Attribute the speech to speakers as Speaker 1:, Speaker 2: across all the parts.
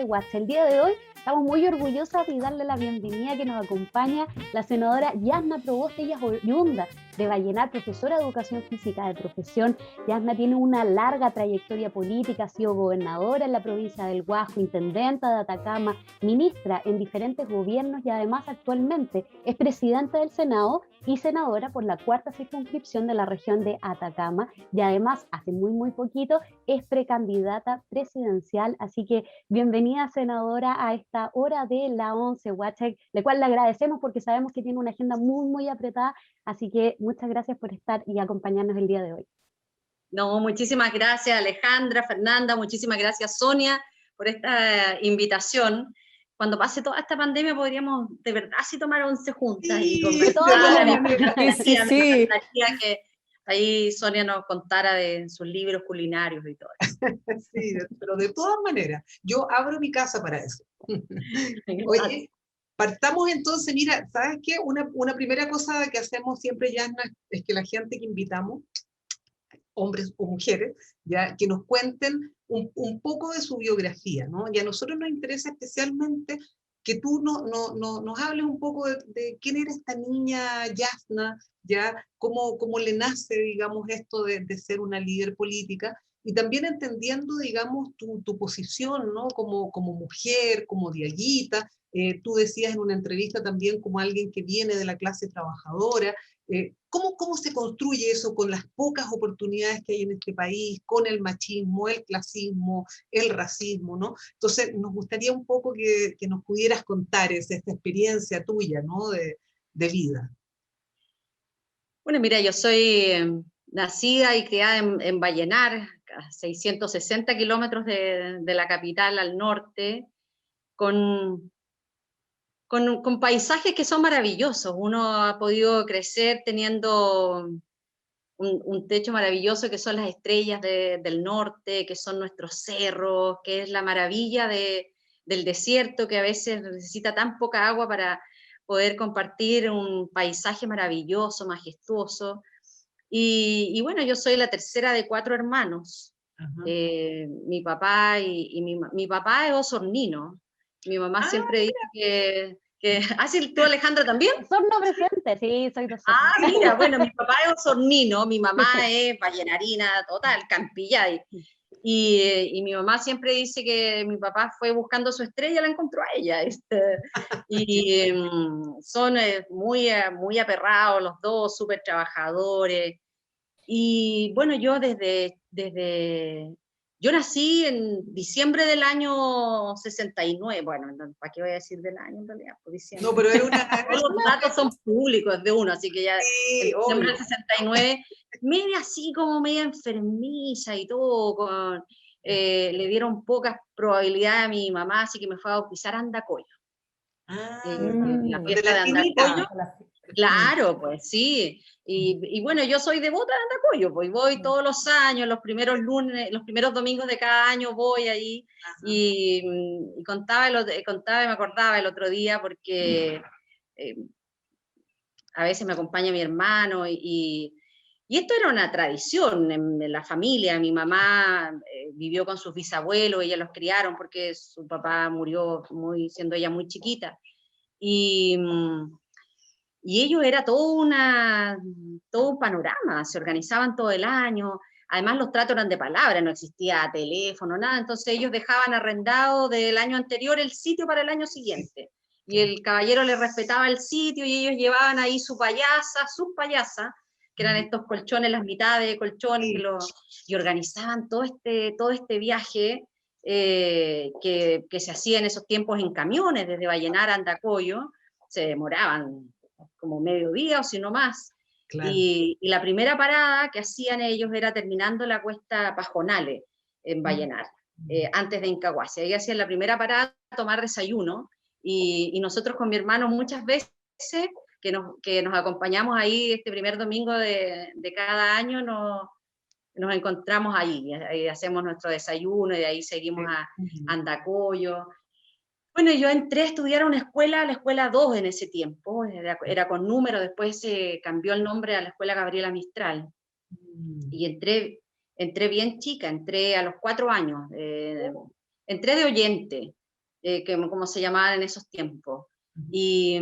Speaker 1: Watch. El día de hoy estamos muy orgullosas de darle la bienvenida que nos acompaña la senadora Yasna Proboste. Ella es oriunda de Vallenar, profesora de educación física de profesión. Yasna tiene una larga trayectoria política, ha sido gobernadora en la provincia del Guasco, intendenta de Atacama, ministra en diferentes gobiernos y además actualmente es presidenta del Senado y senadora por la cuarta circunscripción de la región de Atacama, y además hace muy poquito es precandidata presidencial. Así que bienvenida, senadora, a esta hora de la 11 Watch, la cual le agradecemos porque sabemos que tiene una agenda muy apretada, así que muchas gracias por estar y acompañarnos el día de hoy.
Speaker 2: No, muchísimas gracias Alejandra, Fernanda, muchísimas gracias Sonia por esta invitación. Cuando pase toda esta pandemia podríamos de verdad sí tomar 11 juntas y conversar.
Speaker 1: Sí.
Speaker 2: Me encantaría que ahí Sonia nos contara de sus libros culinarios y todo eso.
Speaker 3: Sí, pero de todas maneras, yo abro mi casa para eso. Oye, partamos entonces, mira, ¿sabes qué? Una primera cosa que hacemos siempre, Yasna, es que la gente que invitamos, hombres o mujeres, ya que nos cuenten un poco de su biografía, ¿no? Y a nosotros nos interesa especialmente que tú nos hables un poco de quién era esta niña Yasna, ya cómo le nace, digamos, esto de ser una líder política, y también entendiendo, digamos, tu posición, ¿no? Como mujer, como diaguita. Tú decías en una entrevista también como alguien que viene de la clase trabajadora. ¿Cómo se construye eso con las pocas oportunidades que hay en este país, con el machismo, el clasismo, el racismo, ¿no? Entonces, nos gustaría un poco que nos pudieras contar esta experiencia tuya, ¿no? De vida.
Speaker 2: Bueno, mira, yo soy nacida y criada en Vallenar, a 660 kilómetros de la capital al norte, con paisajes que son maravillosos. Uno ha podido crecer teniendo un techo maravilloso que son las estrellas del norte, que son nuestros cerros, que es la maravilla del desierto, que a veces necesita tan poca agua para poder compartir un paisaje maravilloso, majestuoso. Y bueno, yo soy la tercera de 4 hermanos. Mi papá mi papá es osornino. Mi mamá siempre dice ¿tú, Alejandra, también?
Speaker 1: Osorno presente, sí, soy de Osorno.
Speaker 2: Mira, bueno, mi papá es osornino, mi mamá es vallenarina, total, campilla. Y mi mamá siempre dice que mi papá fue buscando su estrella, la encontró a ella. Y son muy aperrados los dos, súper trabajadores. Y bueno, yo yo nací en diciembre del año 69, bueno, ¿para qué voy a decir del año en realidad? Por diciembre.
Speaker 3: No, pero era
Speaker 2: todos los datos son públicos de uno, así que ya
Speaker 3: sí,
Speaker 2: en diciembre del 69, media así como media enfermiza y todo, le dieron pocas probabilidades a mi mamá, así que me fue a bautizar a Andacollo. La fiesta de Andacollo. Claro, pues sí. Y bueno, yo soy devota de Andacollo, pues voy todos los años, los primeros lunes, los primeros domingos de cada año voy ahí. Y contaba y me acordaba el otro día porque a veces me acompaña mi hermano y esto era una tradición en la familia. Mi mamá vivió con sus bisabuelos, ellas los criaron porque su papá murió siendo ella muy chiquita. Y ellos era todo un panorama, se organizaban todo el año, además los tratos eran de palabra, no existía teléfono, nada, entonces ellos dejaban arrendado del año anterior el sitio para el año siguiente, y el caballero le respetaba el sitio, y ellos llevaban ahí sus payasas, que eran estos colchones, las mitades de colchones, y organizaban todo este viaje que se hacía en esos tiempos en camiones, desde Vallenar a Andacollo, se demoraban como mediodía o si no más. Claro. Y la primera parada que hacían ellos era terminando la cuesta Pajonales en Vallenar, antes de Incahuasi. Ahí hacían la primera parada, tomar desayuno, y nosotros con mi hermano muchas veces que nos acompañamos ahí este primer domingo de cada año, nos encontramos ahí hacemos nuestro desayuno, y de ahí seguimos a Andacollo. Bueno, yo entré a estudiar a la escuela 2 en ese tiempo, era con número, después se cambió el nombre a la escuela Gabriela Mistral, y entré bien chica, entré a los 4 años, entré de oyente, como se llamaban en esos tiempos. Y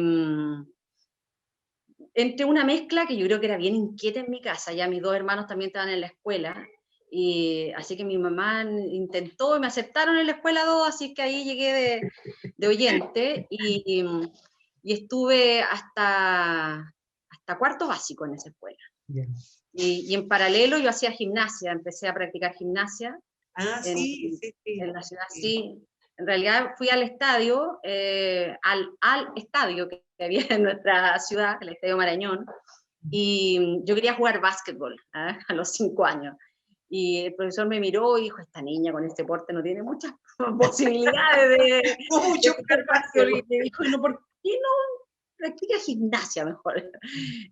Speaker 2: entre una mezcla que yo creo que era bien inquieta en mi casa, ya mis dos hermanos también estaban en la escuela, y así que mi mamá intentó y me aceptaron en la escuela dos, así que ahí llegué de oyente, y estuve hasta cuarto básico en esa escuela.
Speaker 3: Yeah.
Speaker 2: Y en paralelo yo hacía gimnasia, empecé a practicar gimnasia
Speaker 3: Sí.
Speaker 2: en la ciudad, sí. En realidad fui al estadio, al estadio que había en nuestra ciudad, el Estadio Marañón, y yo quería jugar básquetbol a los 5 años. Y el profesor me miró y dijo, esta niña con este porte no tiene muchas posibilidades de jugar básquetbol. Y me dijo, ¿por qué no practica gimnasia mejor?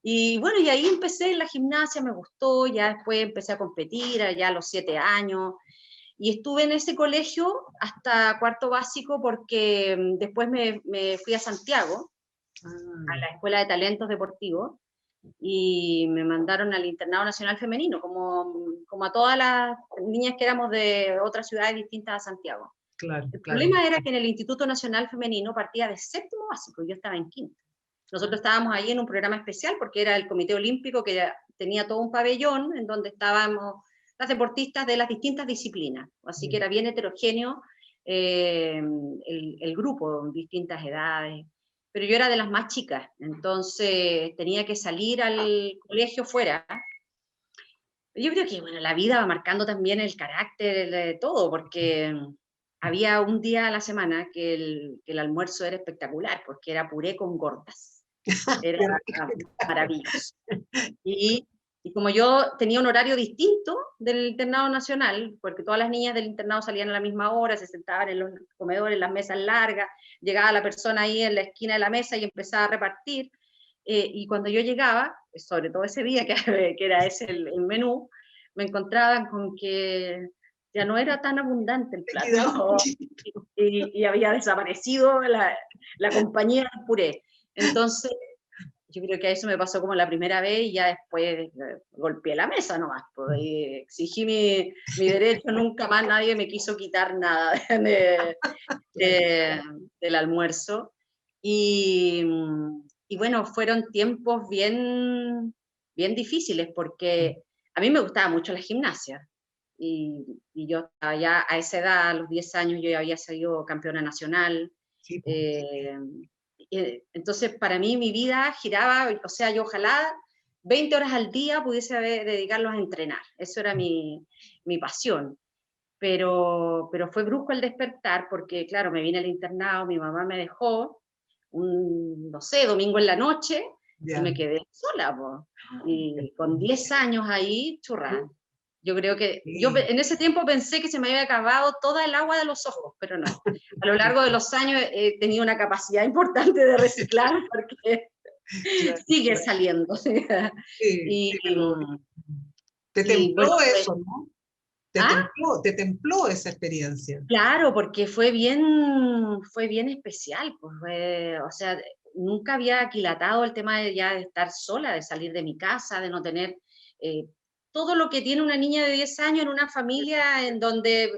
Speaker 2: Y bueno, y ahí empecé en la gimnasia, me gustó, ya después empecé a competir, allá a los 7 años, y estuve en ese colegio hasta cuarto básico porque después me fui a Santiago, a la Escuela de Talentos Deportivos, y me mandaron al Internado Nacional Femenino, como a todas las niñas que éramos de otras ciudades distintas a Santiago.
Speaker 3: Claro,
Speaker 2: El problema era que en el Instituto Nacional Femenino partía de séptimo básico, y yo estaba en quinto. Nosotros estábamos ahí en un programa especial porque era el Comité Olímpico que tenía todo un pabellón en donde estábamos las deportistas de las distintas disciplinas, así que era bien heterogéneo el grupo, distintas edades, pero yo era de las más chicas, entonces tenía que salir al colegio fuera. Yo creo que bueno, la vida va marcando también el carácter de todo, porque había un día a la semana que el almuerzo era espectacular, porque era puré con gordas. Era maravilloso. Y como yo tenía un horario distinto del internado nacional, porque todas las niñas del internado salían a la misma hora, se sentaban en los comedores, en las mesas largas, llegaba la persona ahí en la esquina de la mesa y empezaba a repartir, y cuando yo llegaba, sobre todo ese día que era ese el menú, me encontraban con que ya no era tan abundante el plato y había desaparecido la compañía del puré. Entonces, yo creo que a eso me pasó como la primera vez y ya después golpeé la mesa nomás, pues, y exigí mi derecho, nunca más nadie me quiso quitar nada del almuerzo. Y bueno, fueron tiempos bien difíciles porque a mí me gustaba mucho la gimnasia y yo estaba ya a esa edad, a los 10 años, yo ya había sido campeona nacional.
Speaker 3: Sí.
Speaker 2: Entonces, para mí mi vida giraba, o sea, yo ojalá 20 horas al día pudiese dedicarlos a entrenar. Eso era mi pasión. Pero fue brusco el despertar porque, claro, me vine al internado, mi mamá me dejó, no sé, domingo en la noche, y me quedé sola, po. Y con 10 años ahí, churra. Yo creo que, yo en ese tiempo pensé que se me había acabado toda el agua de los ojos, pero no. A lo largo de los años he tenido una capacidad importante de reciclar porque sigue saliendo.
Speaker 3: Te templó
Speaker 2: bueno,
Speaker 3: eso, ¿no? Te templó esa experiencia.
Speaker 2: Claro, porque fue bien especial, pues o sea, nunca había aquilatado el tema de ya de estar sola, de salir de mi casa, de no tener todo lo que tiene una niña de 10 años en una familia en donde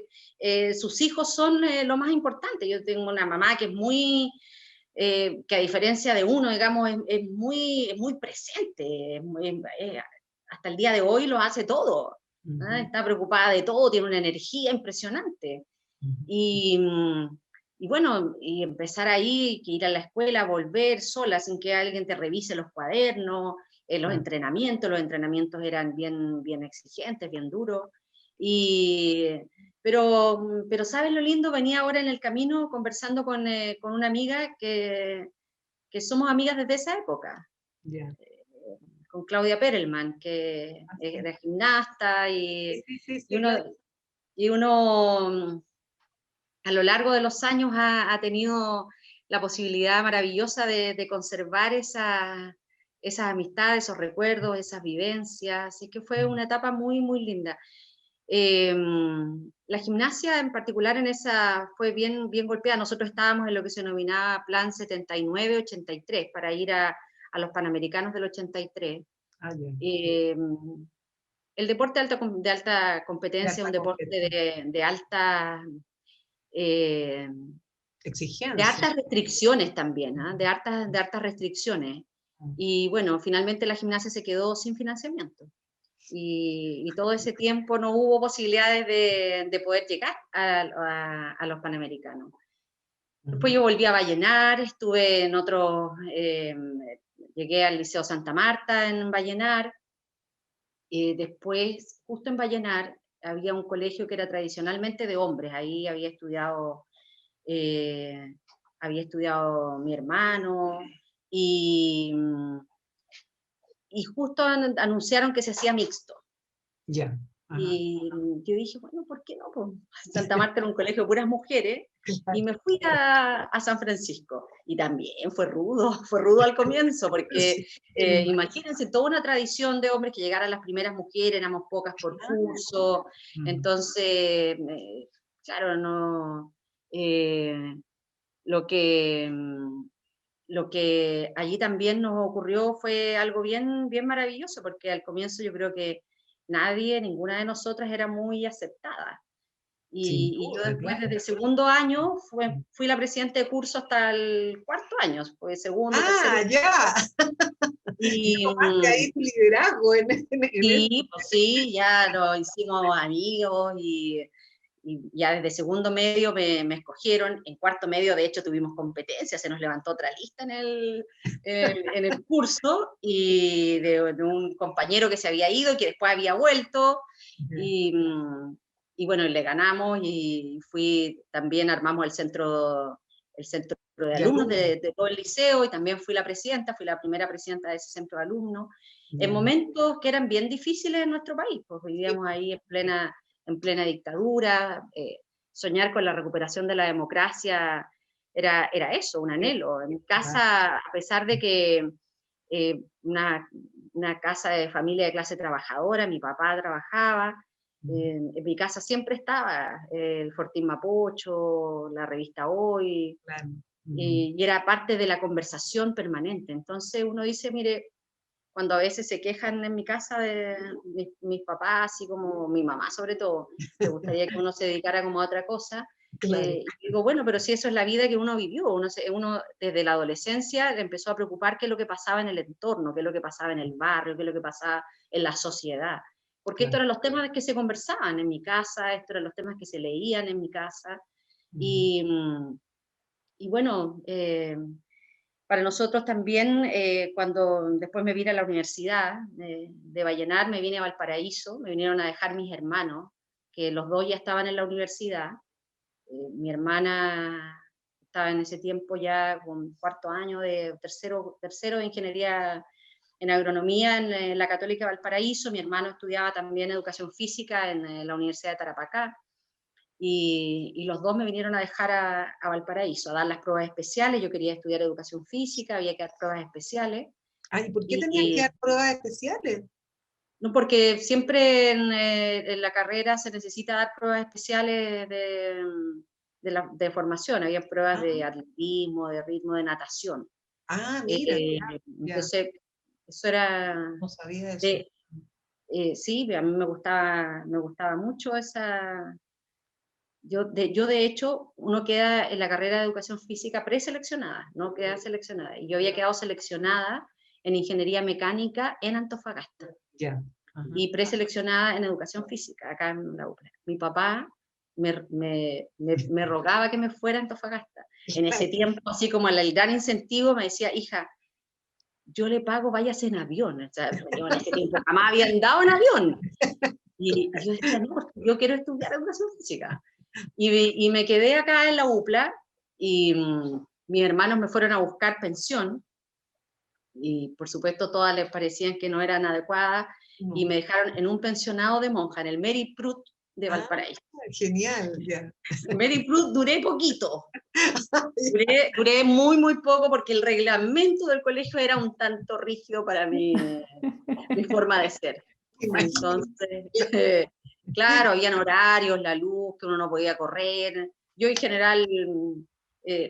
Speaker 2: sus hijos son lo más importante. Yo tengo una mamá que es muy, que a diferencia de uno, digamos, es muy presente, hasta el día de hoy lo hace todo. Está preocupada de todo, tiene una energía impresionante. Y bueno, y empezar ahí, que ir a la escuela, volver sola, sin que alguien te revise los cuadernos, los entrenamientos eran bien exigentes, bien duros. Pero ¿sabes lo lindo? Venía ahora en el camino conversando con una amiga que somos amigas desde esa época.
Speaker 3: Yeah.
Speaker 2: Con Claudia Perelman, que es de gimnasta, y uno a lo largo de los años ha tenido la posibilidad maravillosa de conservar esas amistades, esos recuerdos, esas vivencias, así que fue una etapa muy linda. La gimnasia en particular en esa fue bien golpeada. Nosotros estábamos en lo que se denominaba Plan 79-83 para ir a los Panamericanos del 83. El deporte de alta competencia es un deporte de alta
Speaker 3: Exigencia.
Speaker 2: hartas restricciones también, ¿ah? De hartas restricciones. Y bueno, finalmente la gimnasia se quedó sin financiamiento. Y todo ese tiempo no hubo posibilidades de poder llegar a los Panamericanos. Después yo volví a Vallenar, estuve en otros, llegué al Liceo Santa Marta en Vallenar. Después, justo en Vallenar, había un colegio que era tradicionalmente de hombres. Ahí había estudiado mi hermano, y justo anunciaron que se hacía mixto.
Speaker 3: Ya.
Speaker 2: Y yo dije, bueno, ¿por qué no? Pues, Santa Marta era un colegio de puras mujeres, y me fui a San Francisco. Y también fue rudo al comienzo, porque imagínense, toda una tradición de hombres que llegaran las primeras mujeres, éramos pocas por curso, entonces, claro, no... lo que allí también nos ocurrió fue algo bien, bien maravilloso, porque al comienzo yo creo que ninguna de nosotras era muy aceptada. Y yo después, desde el segundo año, fui la presidenta de curso hasta el cuarto año, fue segundo, tercero.
Speaker 3: Ya.
Speaker 2: Y
Speaker 3: ahí tu liderazgo
Speaker 2: sí, pues sí, ya lo hicimos amigos, y ya desde segundo medio me escogieron. En cuarto medio, de hecho, tuvimos competencia, se nos levantó otra lista en el curso, y de un compañero que se había ido y que después había vuelto, y bueno, le ganamos, y también armamos el centro de alumnos de todo el liceo, y también fui la primera presidenta de ese centro de alumnos, en momentos que eran bien difíciles en nuestro país, pues vivíamos ahí en plena dictadura. Soñar con la recuperación de la democracia era eso, un anhelo. En mi casa, a pesar de que una casa de familia de clase trabajadora, mi papá trabajaba, en mi casa siempre estaba el Fortín Mapocho, la revista Hoy, y era parte de la conversación permanente. Entonces uno dice, mire, cuando a veces se quejan en mi casa de mis papás, así como mi mamá sobre todo, le gustaría que uno se dedicara como a otra cosa, y digo, bueno, pero si eso es la vida que uno vivió, uno desde la adolescencia le empezó a preocupar qué es lo que pasaba en el entorno, qué es lo que pasaba en el barrio, qué es lo que pasaba en la sociedad, porque estos eran los temas que se conversaban en mi casa, estos eran los temas que se leían en mi casa, y bueno, para nosotros también, cuando después me vine a la universidad de Vallenar, me vine a Valparaíso, me vinieron a dejar mis hermanos, que los dos ya estaban en la universidad. Mi hermana estaba en ese tiempo ya con cuarto año de tercero de ingeniería en agronomía en la Católica de Valparaíso. Mi hermano estudiaba también educación física en la Universidad de Tarapacá. Y los dos me vinieron a dejar a Valparaíso, a dar las pruebas especiales. Yo quería estudiar educación física, había que dar pruebas especiales.
Speaker 3: ¿Y por qué tenías que dar pruebas especiales?
Speaker 2: No, porque siempre en la carrera se necesita dar pruebas especiales de formación. Había pruebas de atletismo, de ritmo, de natación.
Speaker 3: Mira.
Speaker 2: Entonces, eso era...
Speaker 3: No sabía eso.
Speaker 2: Sí, a mí me gustaba mucho esa... Yo de hecho, uno queda en la carrera de educación física preseleccionada, no queda seleccionada. Y yo había quedado seleccionada en ingeniería mecánica en Antofagasta. Y preseleccionada en educación física, acá en la UPLA. Mi papá me rogaba que me fuera a Antofagasta. En ese tiempo, así como el gran incentivo, me decía, hija, yo le pago, váyase en avión. O sea, yo en ese tiempo jamás había andado en avión. Y yo decía, no, yo quiero estudiar educación física. Y me quedé acá en la UPLA, y mis hermanos me fueron a buscar pensión, y por supuesto todas les parecían que no eran adecuadas, y me dejaron en un pensionado de monja, en el Mary Prut de Valparaíso.
Speaker 3: Genial,
Speaker 2: En Mary Prut duré poquito, duré muy, muy poco, porque el reglamento del colegio era un tanto rígido para mi forma de ser. Entonces, claro, habían horarios, la luz, que uno no podía correr. Yo en general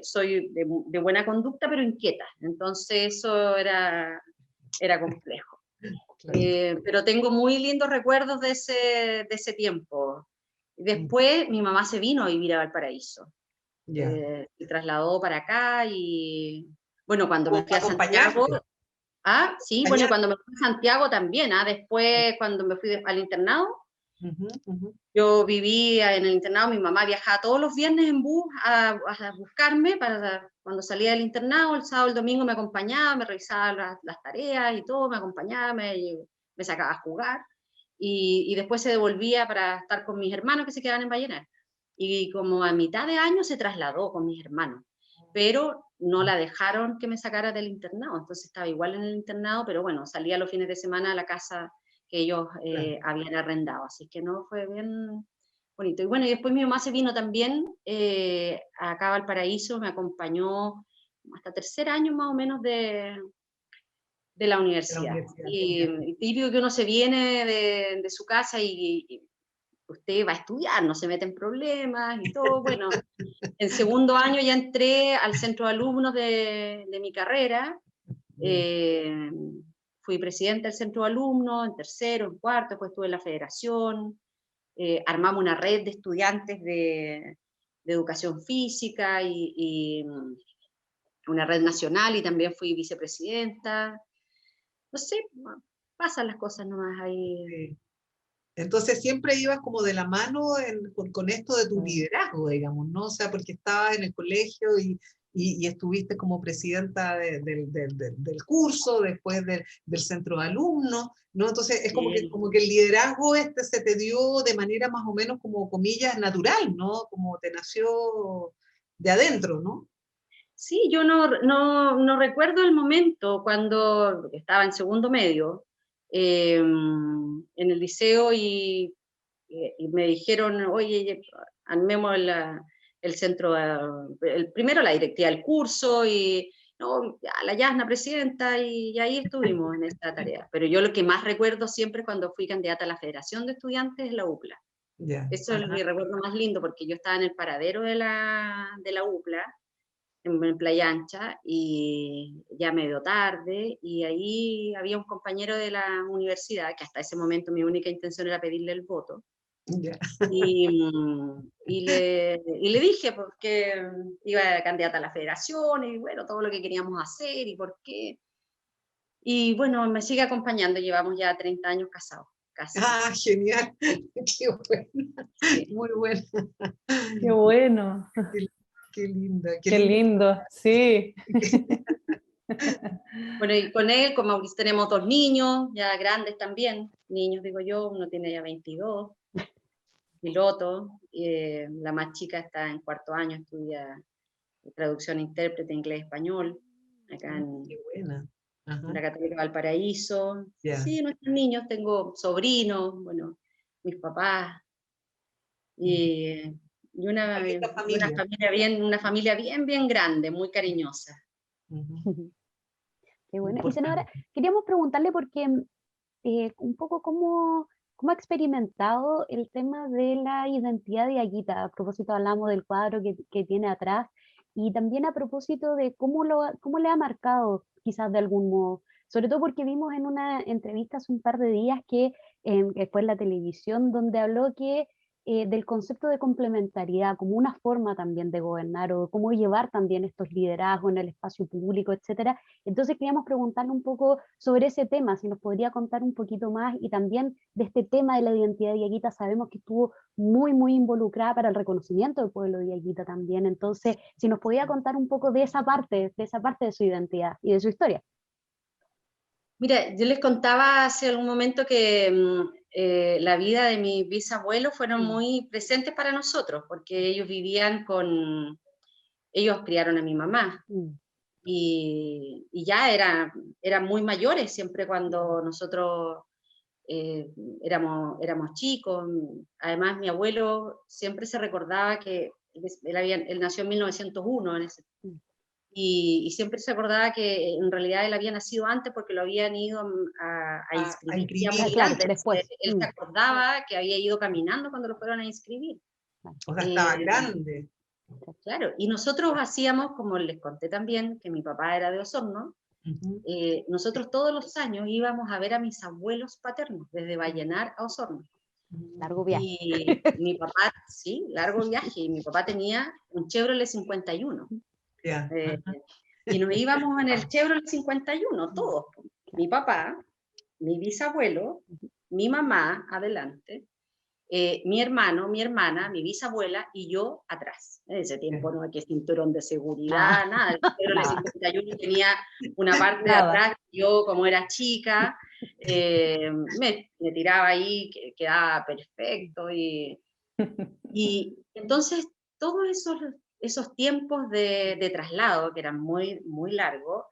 Speaker 2: soy de buena conducta, pero inquieta. Entonces eso era complejo. Pero tengo muy lindos recuerdos de ese tiempo. Después mi mamá se vino a vivir a Valparaíso.
Speaker 3: Ya.
Speaker 2: Se trasladó para acá y, bueno, cuando me fui a
Speaker 3: ¿Acompañarte?
Speaker 2: Santiago, sí, bueno,
Speaker 3: ¿Acompañarte?
Speaker 2: cuando me fui a Santiago también, después cuando me fui al internado,
Speaker 3: Ujú, ujú.
Speaker 2: yo vivía en el internado, mi mamá viajaba todos los viernes en bus a buscarme para cuando salía del internado, el sábado, el domingo me acompañaba, me revisaba las tareas y todo, me acompañaba, me sacaba a jugar, y después se devolvía para estar con mis hermanos que se quedaban en Vallenar. Y como a mitad de año se trasladó con mis hermanos, pero no la dejaron que me sacara del internado, entonces estaba igual en el internado, pero bueno, salía los fines de semana a la casa que ellos
Speaker 3: Claro.
Speaker 2: habían arrendado, así que no, fue bien bonito. Y bueno, y después mi mamá se vino también acá a Valparaíso, me acompañó hasta tercer año más o menos de la
Speaker 3: De la
Speaker 2: universidad.
Speaker 3: universidad. Ya.
Speaker 2: Y típico que uno se viene de su casa y usted va a estudiar, no se mete en problemas y todo. Bueno, en segundo año ya entré al centro de alumnos de mi carrera.
Speaker 3: Ya.
Speaker 2: eh, Fui presidenta del centro de alumnos, en tercero, en cuarto, después estuve en la federación, armamos una red de estudiantes de educación física y una red nacional y también fui vicepresidenta. No sé, pasan las cosas nomás ahí.
Speaker 3: Sí. Entonces siempre ibas como de la mano con esto de tu liderazgo, digamos, ¿no? O sea, porque estabas en el colegio y estuviste como presidenta del curso, después del centro de alumnos, ¿no? Entonces es como que el liderazgo este se te dio de manera más o menos como comillas natural, ¿no? Como te nació de adentro, ¿no?
Speaker 2: Sí, yo no recuerdo el momento cuando estaba en segundo medio en el liceo y me dijeron, oye, armemos el centro, primero la directiva del curso y no, ya, la Yasna presidenta y ahí estuvimos en esta tarea. Pero yo lo que más recuerdo siempre cuando fui candidata a la Federación de Estudiantes es la UPLA.
Speaker 3: Ya.
Speaker 2: Eso es
Speaker 3: Ajá.
Speaker 2: mi recuerdo más lindo porque yo estaba en el paradero de la UPLA en Playa Ancha y ya medio tarde y ahí había un compañero de la universidad que hasta ese momento mi única intención era pedirle el voto
Speaker 3: Ya.
Speaker 2: y le dije porque iba candidata a la federación y bueno, todo lo que queríamos hacer y por qué. Y bueno, me sigue acompañando, llevamos ya 30 años casados, casi.
Speaker 3: Ah, genial. Qué buena.
Speaker 2: Sí.
Speaker 3: Muy buena.
Speaker 4: Qué bueno,
Speaker 3: Qué, qué linda. Qué
Speaker 4: qué
Speaker 3: linda.
Speaker 4: lindo, sí.
Speaker 2: Bueno, y con él, con Mauricio, tenemos 2 niños, ya grandes también, niños digo yo, uno tiene ya 22, piloto, la más chica está en cuarto año, estudia traducción e intérprete inglés-español, acá
Speaker 3: Qué
Speaker 2: en
Speaker 3: buena. Ajá.
Speaker 2: la Católica Valparaíso.
Speaker 3: Ya.
Speaker 2: Sí, nuestros niños, tengo sobrinos, bueno, mis papás, y, y
Speaker 3: Una linda familia.
Speaker 2: una familia bien, bien grande, muy cariñosa.
Speaker 3: Ujú.
Speaker 1: Qué bueno. Y senadora,
Speaker 3: Importante.
Speaker 1: queríamos preguntarle porque un poco cómo ha experimentado el tema de la identidad de Aguita. A propósito, hablamos del cuadro que tiene atrás y también a propósito de cómo le ha marcado quizás de algún modo. Sobre todo porque vimos en una entrevista hace un par de días que fue en la televisión donde habló del concepto de complementariedad como una forma también de gobernar o cómo llevar también estos liderazgos en el espacio público, etcétera. Entonces queríamos preguntarle un poco sobre ese tema, si nos podría contar un poquito más y también de este tema de la identidad de Yaguita. Sabemos que estuvo muy, muy involucrada para el reconocimiento del pueblo de Yaguita también. Entonces, si nos podía contar un poco de esa parte de su identidad y de su historia.
Speaker 2: Mira, yo les contaba hace algún momento que la vida de mis bisabuelos fueron muy presentes para nosotros, porque ellos criaron a mi mamá
Speaker 1: Mm.
Speaker 2: y ya eran muy mayores siempre cuando nosotros éramos chicos. Además, mi abuelo siempre se recordaba que él nació en 1901,
Speaker 1: Mm.
Speaker 2: y siempre se acordaba que en realidad él había nacido antes porque lo habían ido a
Speaker 3: A
Speaker 2: inscribir ya
Speaker 3: inscribir.
Speaker 2: muy
Speaker 1: Claro,
Speaker 2: grande. Entonces,
Speaker 1: después.
Speaker 2: él se acordaba que había ido caminando cuando lo fueron a inscribir.
Speaker 3: O sea, estaba
Speaker 2: Eh,
Speaker 3: grande.
Speaker 2: claro, y nosotros hacíamos, como les conté también, que mi papá era de Osorno,
Speaker 3: Ujú.
Speaker 2: nosotros todos los años íbamos a ver a mis abuelos paternos, desde Vallenar a Osorno.
Speaker 1: Largo viaje.
Speaker 2: Y mi papá, sí, largo viaje, y mi papá tenía un Chevrolet 51.
Speaker 3: Ya.
Speaker 2: Y nos íbamos en el Chevrolet 51, todos. Mi papá, mi bisabuelo, mi mamá adelante, mi hermano, mi hermana, mi bisabuela y yo atrás. En ese tiempo no había cinturón de seguridad, nada. El Chevrolet 51 tenía una parte de atrás, yo como era chica, me tiraba ahí, quedaba perfecto. Y entonces todos esos tiempos de traslado, que eran muy, muy largos,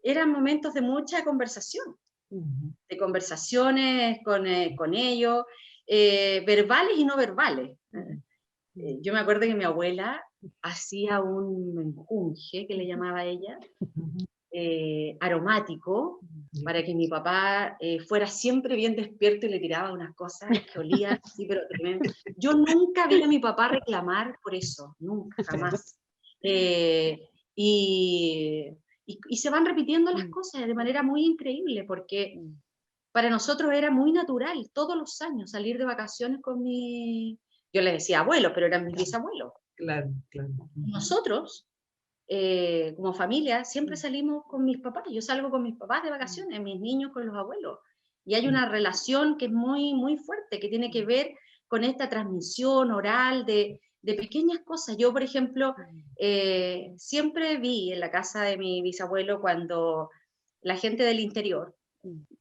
Speaker 2: eran momentos de mucha conversación, de conversaciones con ellos, verbales y no verbales. Yo me acuerdo que mi abuela hacía un menjunje, que le llamaba ella, aromático, para que mi papá fuera siempre bien despierto, y le tiraba unas cosas que olían así, pero tremendo. Yo nunca vi a mi papá reclamar por eso, nunca, jamás. Y se van repitiendo las cosas de manera muy increíble, porque para nosotros era muy natural todos los años salir de vacaciones con yo le decía abuelo, pero eran mis bisabuelos.
Speaker 3: Claro.
Speaker 2: Nosotros, como familia, siempre salimos con mis papás. Yo salgo con mis papás de vacaciones, mis niños con los abuelos. Y hay una relación que es muy, muy fuerte, que tiene que ver con esta transmisión oral de pequeñas cosas. Yo, por ejemplo, siempre vi en la casa de mi bisabuelo, cuando la gente del interior,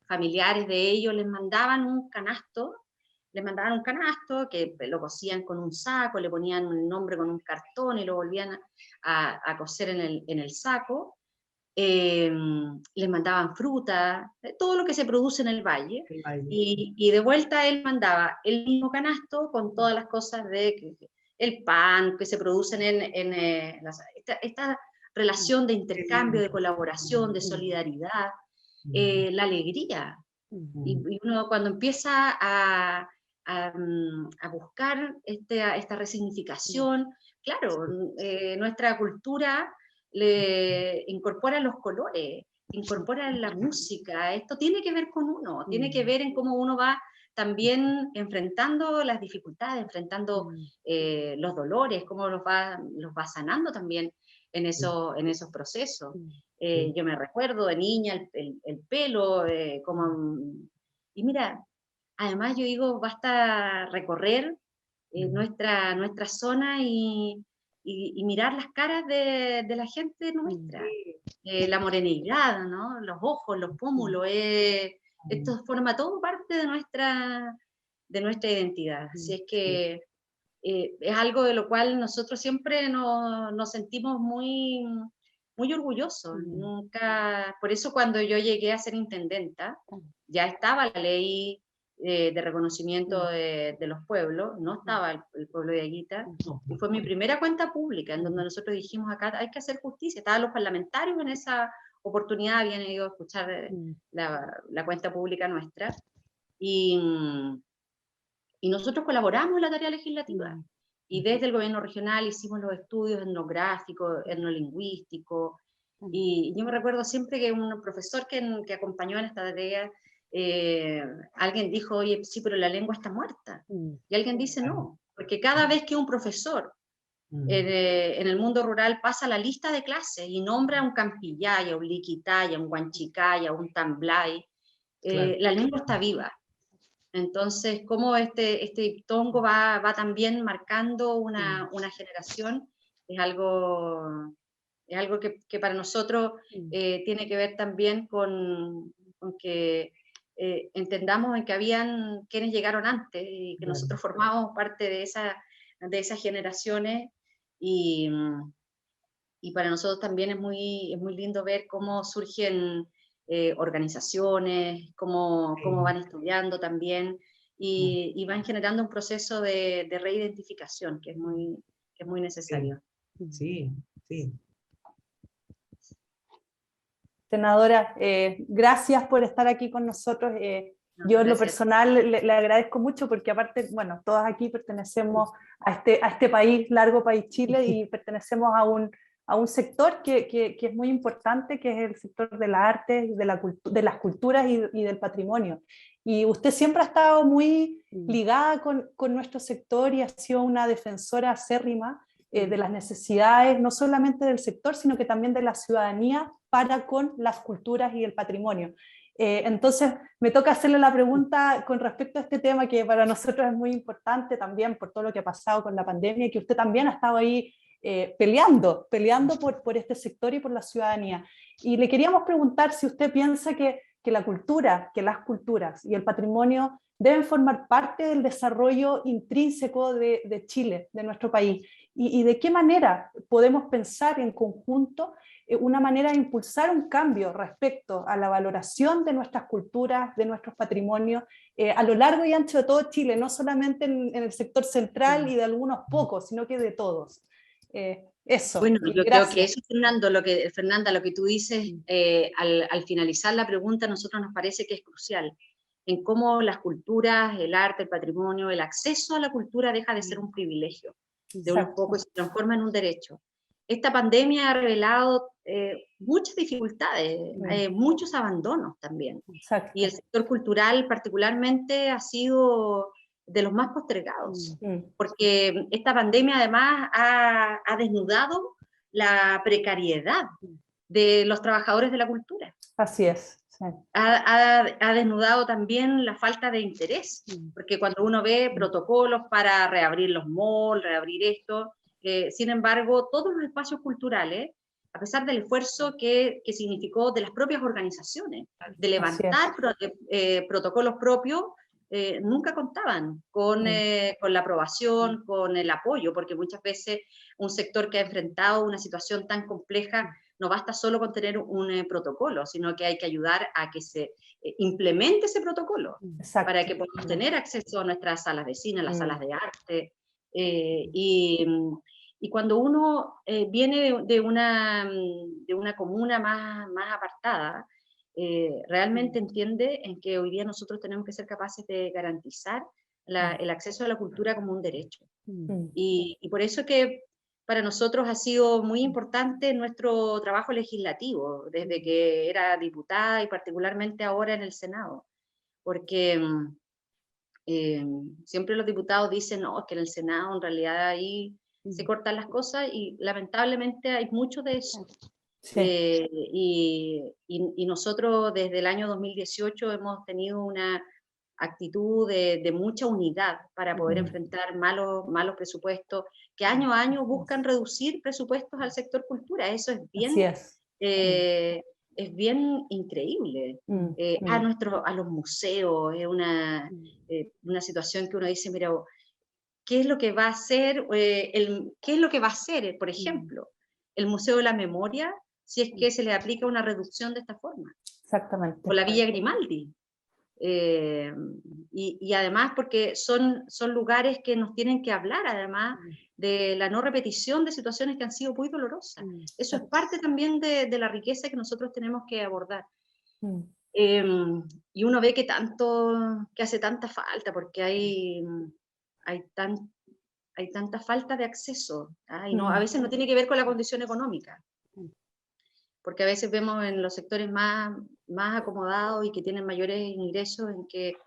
Speaker 2: familiares de ellos, les mandaban un canasto que lo cosían con un saco, le ponían un nombre con un cartón y lo volvían a coser en el saco. Les mandaban fruta, todo lo que se produce en el valle, y de vuelta él mandaba el mismo canasto con todas las cosas el pan que se producen esta relación de intercambio, de colaboración, de solidaridad, la alegría. Y uno, cuando empieza a buscar esta resignificación, claro, nuestra cultura le incorpora los colores, incorpora la música. Esto tiene que ver con uno, tiene que ver en cómo uno va también enfrentando las dificultades, enfrentando los dolores, cómo los va sanando también en esos procesos. Yo me recuerdo de niña el pelo, y mira, además yo digo, basta recorrer nuestra zona y mirar las caras de la gente nuestra, la morenidad, ¿no? Los ojos, los pómulos, esto forma todo parte de nuestra identidad. Así es que es algo de lo cual nosotros siempre nos sentimos muy, muy orgullosos. Nunca, por eso cuando yo llegué a ser intendenta, ya estaba la ley de reconocimiento de los pueblos, no estaba el pueblo de Aguita, y fue mi primera cuenta pública, en donde nosotros dijimos, acá hay que hacer justicia. Estaban los parlamentarios en esa oportunidad, habían ido a escuchar la cuenta pública nuestra, y nosotros colaboramos en la tarea legislativa. Y desde el gobierno regional hicimos los estudios etnográficos, etnolingüísticos, y yo me recuerdo siempre que un profesor que acompañó en esta tarea, alguien dijo, oye, sí, pero la lengua está muerta. Y alguien dice, no, porque cada vez que un profesor en el mundo rural pasa la lista de clases y nombra un campillaya, un liquitaya, un guanchicaya, un tamblay, la lengua está viva. Entonces, cómo este tongo va también marcando una generación, es algo que para nosotros tiene que ver también con que entendamos en que habían quienes llegaron antes y que nosotros formamos parte de esas generaciones, y para nosotros también es muy lindo ver cómo surgen organizaciones, cómo van estudiando también, y van generando un proceso de reidentificación que es muy necesario.
Speaker 3: Sí.
Speaker 4: Senadora, gracias por estar aquí con nosotros. Yo en lo personal le agradezco mucho, porque aparte, bueno, todos aquí pertenecemos a este país, largo país Chile, y pertenecemos a un sector que es muy importante, que es el sector de la arte, de las culturas y del patrimonio. Y usted siempre ha estado muy ligada con nuestro sector y ha sido una defensora acérrima de las necesidades, no solamente del sector, sino que también de la ciudadanía para con las culturas y el patrimonio. Entonces, me toca hacerle la pregunta con respecto a este tema que para nosotros es muy importante también por todo lo que ha pasado con la pandemia y que usted también ha estado ahí peleando por este sector y por la ciudadanía. Y le queríamos preguntar si usted piensa que la cultura, que las culturas y el patrimonio deben formar parte del desarrollo intrínseco de Chile, de nuestro país, y de qué manera podemos pensar en conjunto una manera de impulsar un cambio respecto a la valoración de nuestras culturas, de nuestros patrimonios, a lo largo y ancho de todo Chile, no solamente en el sector central y de algunos pocos, sino que de todos. Eso.
Speaker 2: Bueno, yo
Speaker 4: gracias.
Speaker 2: creo que eso, Fernanda, lo que tú dices al finalizar la pregunta, a nosotros nos parece que es crucial, en cómo las culturas, el arte, el patrimonio, el acceso a la cultura deja de ser un privilegio de unos pocos y se transforma en un derecho. Esta pandemia ha revelado muchas dificultades, muchos abandonos también.
Speaker 4: Exacto.
Speaker 2: Y el sector cultural particularmente ha sido de los más postergados, porque esta pandemia además ha desnudado la precariedad de los trabajadores de la cultura.
Speaker 4: Así es. Sí.
Speaker 2: Ha desnudado también la falta de interés, porque cuando uno ve protocolos para reabrir los malls, reabrir esto, sin embargo, todos los espacios culturales, a pesar del esfuerzo que significó de las propias organizaciones, de levantar protocolos propios, nunca contaban con la aprobación, con el apoyo, porque muchas veces un sector que ha enfrentado una situación tan compleja no basta solo con tener un protocolo, sino que hay que ayudar a que se implemente ese protocolo. Exacto. Para que podamos tener acceso a nuestras salas de cine, a las salas de arte. Y cuando uno viene de una comuna más apartada, realmente entiende en que hoy día nosotros tenemos que ser capaces de garantizar el acceso a la cultura como un derecho. Y por eso que para nosotros ha sido muy importante nuestro trabajo legislativo, desde que era diputada y particularmente ahora en el Senado, porque siempre los diputados dicen, no, es que en el Senado en realidad ahí se cortan las cosas y lamentablemente hay mucho de eso. Sí. Y nosotros desde el año 2018 hemos tenido una actitud de mucha unidad para poder enfrentar malos presupuestos que año a año buscan reducir presupuestos al sector cultura. Eso es bien, es bien increíble. A los museos es una situación que uno dice, mira, ¿qué es lo que va a hacer? ¿Qué es lo que va a hacer, por ejemplo, el Museo de la Memoria, si es que se le aplica una reducción de esta forma?
Speaker 4: Exactamente.
Speaker 2: O la Villa Grimaldi. Y además porque son lugares que nos tienen que hablar además de la no repetición de situaciones que han sido muy dolorosas. Eso es parte también de la riqueza que nosotros tenemos que abordar. Y uno ve que hace tanta falta, porque hay tanta falta de acceso, y no, a veces no tiene que ver con la condición económica, porque a veces vemos en los sectores más acomodados y que tienen mayores ingresos en que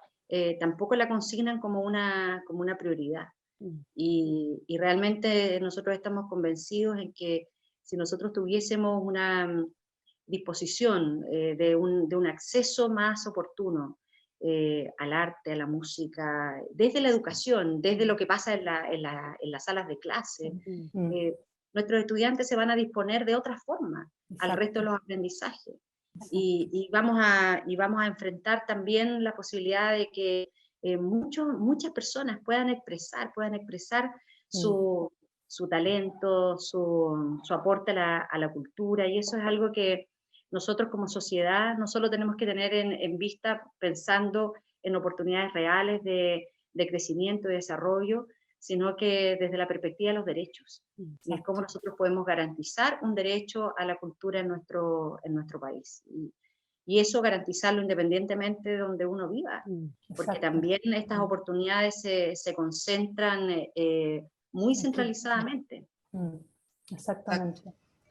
Speaker 2: tampoco la consignan como una prioridad. Y realmente nosotros estamos convencidos en que si nosotros tuviésemos una disposición de un acceso más oportuno al arte, a la música, desde la educación, desde lo que pasa en las salas de clase, nuestros estudiantes se van a disponer de otra forma al resto de los aprendizajes. Y vamos a enfrentar también la posibilidad de que muchas personas puedan expresar su talento, su aporte a la cultura, y eso es algo que nosotros como sociedad no solo tenemos que tener en vista pensando en oportunidades reales de crecimiento y desarrollo, sino que desde la perspectiva de los derechos. Y es cómo nosotros podemos garantizar un derecho a la cultura en nuestro país. Y eso garantizarlo independientemente de donde uno viva, porque también estas oportunidades se concentran muy centralizadamente.
Speaker 4: Exactamente.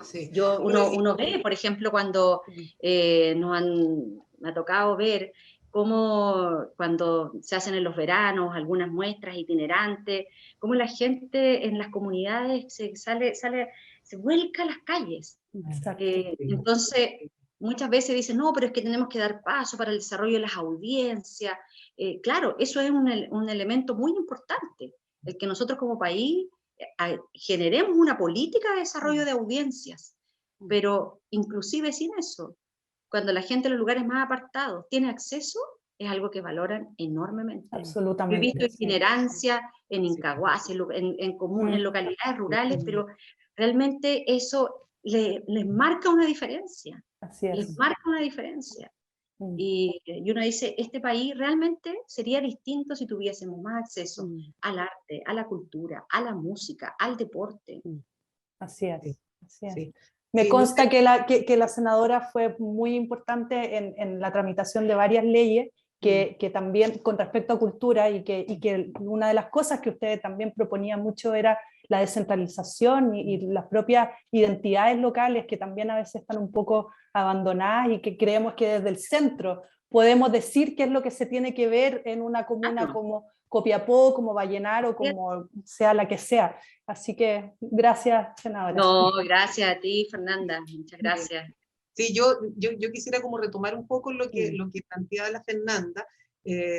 Speaker 3: Sí.
Speaker 2: Uno ve, por ejemplo, cuando me ha tocado ver cómo cuando se hacen en los veranos algunas muestras itinerantes, cómo la gente en las comunidades se vuelca a las calles.
Speaker 4: Exacto.
Speaker 2: Entonces, muchas veces dicen, no, pero es que tenemos que dar paso para el desarrollo de las audiencias. Claro, eso es un elemento muy importante, el que nosotros como país generemos una política de desarrollo de audiencias, pero inclusive sin eso, cuando la gente en los lugares más apartados tiene acceso, es algo que valoran enormemente.
Speaker 4: Absolutamente.
Speaker 2: Yo he visto itinerancia en Incahuasi, en localidades rurales, pero realmente eso les marca una diferencia.
Speaker 4: Así es.
Speaker 2: Les marca una diferencia. Y uno dice, este país realmente sería distinto si tuviésemos más acceso al arte, a la cultura, a la música, al deporte.
Speaker 4: Así es. Así es.
Speaker 3: Sí.
Speaker 4: Me
Speaker 3: Sí,
Speaker 4: consta que la senadora fue muy importante en la tramitación de varias leyes que también con respecto a cultura y que una de las cosas que ustedes también proponían mucho era la descentralización y las propias identidades locales que también a veces están un poco abandonadas y que creemos que desde el centro podemos decir qué es lo que se tiene que ver en una comuna como Copiapó, como Vallenar o como sea la que sea. Así que gracias, senadora.
Speaker 2: No, gracias a ti, Fernanda. Muchas gracias.
Speaker 3: Sí, yo quisiera como retomar un poco lo que planteaba la Fernanda,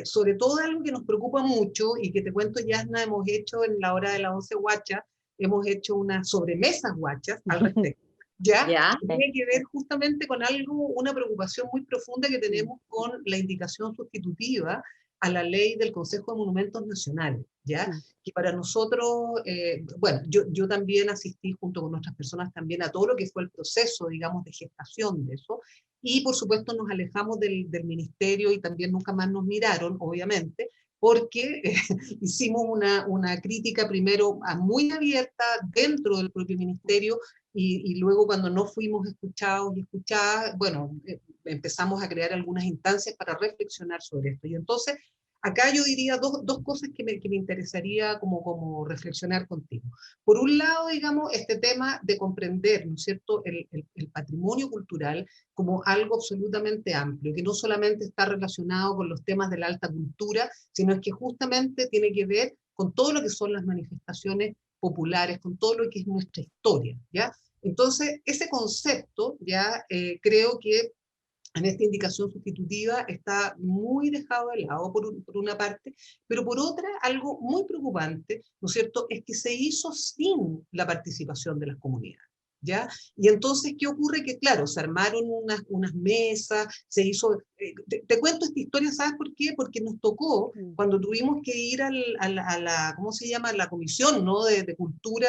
Speaker 3: sobre todo algo que nos preocupa mucho y que te cuento, Yasna, hemos hecho en la hora de las 11 guachas, hemos hecho unas sobremesas guachas al respecto. ¿Ya? Tiene que ver justamente con algo, una preocupación muy profunda que tenemos con la indicación sustitutiva a la ley del Consejo de Monumentos Nacionales, ¿ya? Que para nosotros, bueno, yo también asistí junto con otras personas también a todo lo que fue el proceso, digamos, de gestación de eso, y por supuesto nos alejamos del ministerio y también nunca más nos miraron, obviamente, porque hicimos una crítica primero muy abierta dentro del propio ministerio y luego cuando no fuimos escuchados y escuchadas, bueno, empezamos a crear algunas instancias para reflexionar sobre esto. Y entonces, acá yo diría dos cosas que me interesaría como reflexionar contigo. Por un lado, digamos, este tema de comprender, ¿no es cierto?, el patrimonio cultural como algo absolutamente amplio, que no solamente está relacionado con los temas de la alta cultura, sino es que justamente tiene que ver con todo lo que son las manifestaciones populares, con todo lo que es nuestra historia, ¿ya? Entonces, ese concepto, ya creo que en esta indicación sustitutiva está muy dejado de lado por una parte, pero por otra, algo muy preocupante, ¿no es cierto?, es que se hizo sin la participación de las comunidades, ¿ya? Y entonces, ¿qué ocurre? Que claro, se armaron unas mesas, se hizo... te cuento esta historia, ¿sabes por qué? Porque nos tocó, cuando tuvimos que ir a la ¿cómo se llama?, la comisión, ¿no?, de cultura...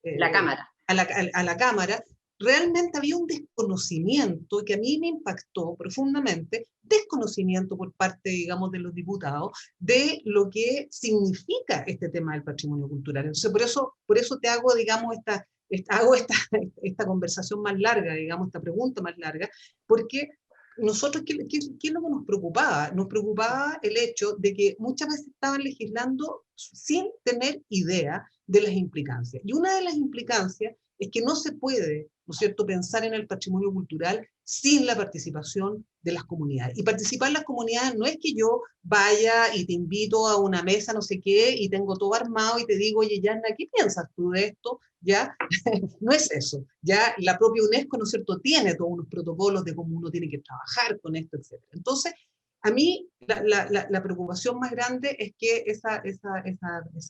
Speaker 2: la Cámara.
Speaker 3: A la Cámara, realmente había un desconocimiento que a mí me impactó profundamente, desconocimiento por parte, digamos, de los diputados, de lo que significa este tema del patrimonio cultural. Entonces, por eso te hago, digamos, esta conversación más larga, digamos, esta pregunta más larga, porque nosotros, ¿qué es lo que nos preocupaba? Nos preocupaba el hecho de que muchas veces estaban legislando sin tener idea de las implicancias. Y una de las implicancias es que no se puede, ¿no es cierto?, pensar en el patrimonio cultural sin la participación de las comunidades. Y participar en las comunidades no es que yo vaya y te invito a una mesa, no sé qué, y tengo todo armado y te digo, oye, Yasna, ¿qué piensas tú de esto? ¿Ya? No es eso. Ya la propia UNESCO, ¿no es cierto?, tiene todos unos protocolos de cómo uno tiene que trabajar con esto, etc. Entonces, a mí la preocupación más grande es que esa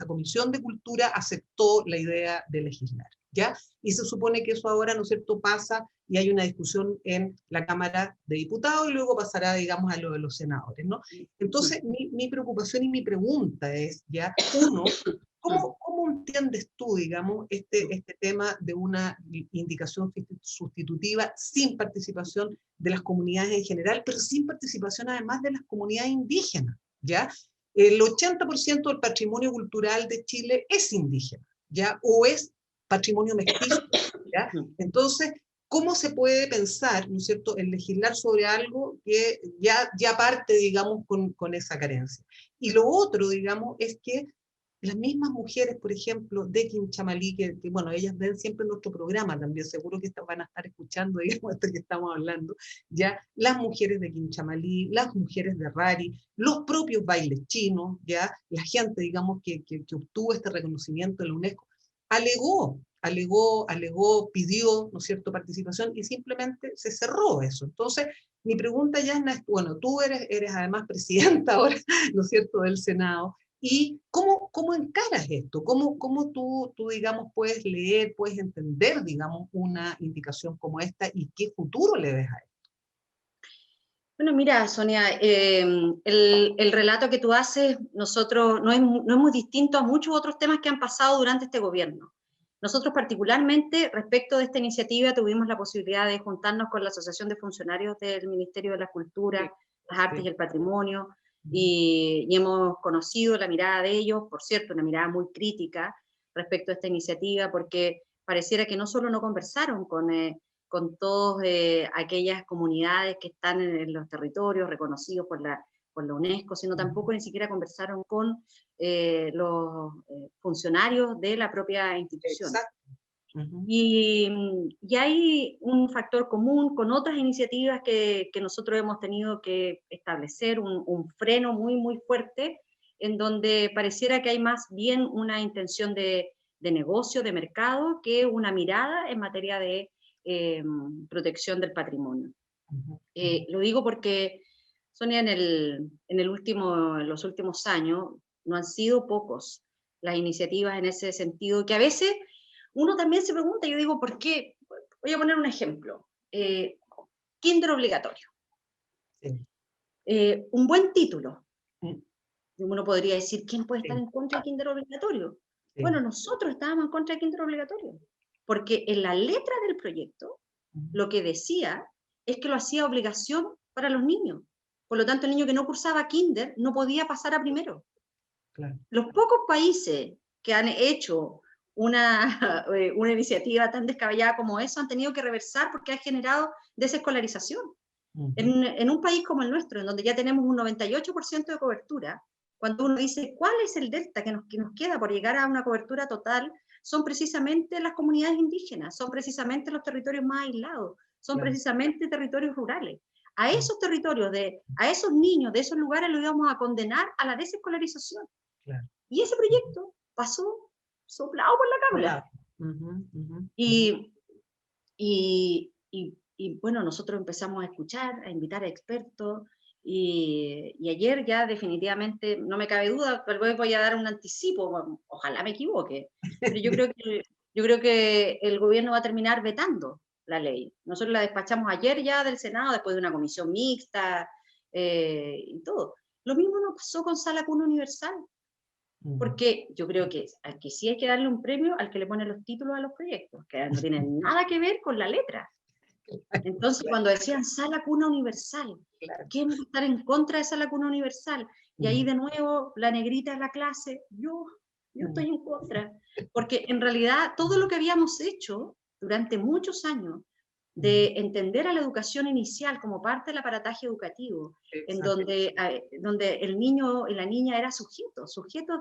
Speaker 3: Comisión de Cultura aceptó la idea de legislar, ¿ya? Y se supone que eso ahora, ¿no es cierto?, pasa y hay una discusión en la Cámara de Diputados y luego pasará, digamos, a lo de los senadores, ¿no? Entonces, mi preocupación y mi pregunta es, ya, uno, ¿cómo entiendes tú, digamos, este tema de una indicación sustitutiva sin participación de las comunidades en general, pero sin participación además de las comunidades indígenas, ¿ya? El 80% del patrimonio cultural de Chile es indígena, ¿ya? O es patrimonio mestizo, ¿ya? Entonces, ¿cómo se puede pensar, ¿no es cierto?, en legislar sobre algo que ya parte, digamos, con esa carencia? Y lo otro, digamos, es que las mismas mujeres, por ejemplo, de Quinchamalí, que bueno, ellas ven siempre nuestro programa también, seguro que van a estar escuchando, digamos, esto que estamos hablando, ya, las mujeres de Quinchamalí, las mujeres de Rari, los propios bailes chinos, ya, la gente, digamos, que obtuvo este reconocimiento en la UNESCO, alegó, pidió, ¿no es cierto?, participación, y simplemente se cerró eso. Entonces, mi pregunta, Yasna, es, bueno, tú eres además presidenta ahora, ¿no es cierto?, del Senado. ¿Y cómo encaras esto? ¿Cómo tú, digamos, puedes leer, puedes entender, digamos, una indicación como esta y qué futuro le ves a esto?
Speaker 2: Bueno, mira, Sonia, el relato que tú haces, nosotros no es muy distinto a muchos otros temas que han pasado durante este gobierno. Nosotros particularmente, respecto de esta iniciativa, tuvimos la posibilidad de juntarnos con la Asociación de Funcionarios del Ministerio de la Cultura,
Speaker 3: Sí,
Speaker 2: las Artes
Speaker 3: sí.
Speaker 2: y el Patrimonio, y hemos conocido la mirada de ellos, por cierto, una mirada muy crítica respecto a esta iniciativa, porque pareciera que no solo no conversaron con todas aquellas comunidades que están en los territorios reconocidos por la UNESCO, sino tampoco ni siquiera conversaron con los funcionarios de la propia institución.
Speaker 3: Exacto. Uh-huh.
Speaker 2: Y hay un factor común con otras iniciativas que nosotros hemos tenido que establecer, un freno muy, muy fuerte, en donde pareciera que hay más bien una intención de negocio, de mercado, que una mirada en materia de protección del patrimonio.
Speaker 3: Uh-huh.
Speaker 2: Lo digo porque, Sonia, en los últimos años no han sido pocos las iniciativas en ese sentido, que a veces uno también se pregunta, yo digo, ¿por qué? Voy a poner un ejemplo. Kinder obligatorio.
Speaker 3: Sí.
Speaker 2: Un buen título.
Speaker 3: Mm.
Speaker 2: Uno podría decir, ¿quién puede estar
Speaker 3: Sí.
Speaker 2: en contra de Kinder obligatorio?
Speaker 3: Sí.
Speaker 2: Bueno, nosotros estábamos en contra de Kinder obligatorio, porque en la letra del proyecto lo que decía es que lo hacía obligación para los niños. Por lo tanto, el niño que no cursaba Kinder no podía pasar a primero.
Speaker 3: Claro.
Speaker 2: Los pocos países que han hecho una iniciativa tan descabellada como eso han tenido que reversar porque ha generado desescolarización.
Speaker 3: Uh-huh.
Speaker 2: En un país como el nuestro, en donde ya tenemos un 98% de cobertura, cuando uno dice cuál es el delta que nos queda por llegar a una cobertura total, son precisamente las comunidades indígenas, son precisamente los territorios más aislados, son
Speaker 3: Claro.
Speaker 2: precisamente territorios rurales. A esos territorios, a esos niños de esos lugares los íbamos a condenar a la desescolarización.
Speaker 3: Claro.
Speaker 2: Y ese proyecto pasó soplado por la Cámara.
Speaker 3: Uh-huh. Uh-huh.
Speaker 2: Y bueno, nosotros empezamos a escuchar, a invitar a expertos, y ayer ya definitivamente, no me cabe duda, tal vez voy a dar un anticipo, ojalá me equivoque, pero yo creo que el gobierno va a terminar vetando la ley. Nosotros la despachamos ayer ya del Senado, después de una comisión mixta y todo. Lo mismo nos pasó con Sala Cuna Universal, porque yo creo que aquí sí hay que darle un premio al que le pone los títulos a los proyectos, que no tienen nada que ver con la letra. Entonces, cuando decían Sala Cuna Universal, ¿quién va a estar en contra de Sala Cuna Universal? Y ahí de nuevo, la negrita de la clase, yo estoy en contra. Porque en realidad todo lo que habíamos hecho durante muchos años, de entender a la educación inicial como parte del aparataje educativo, en donde el niño y la niña eran sujetos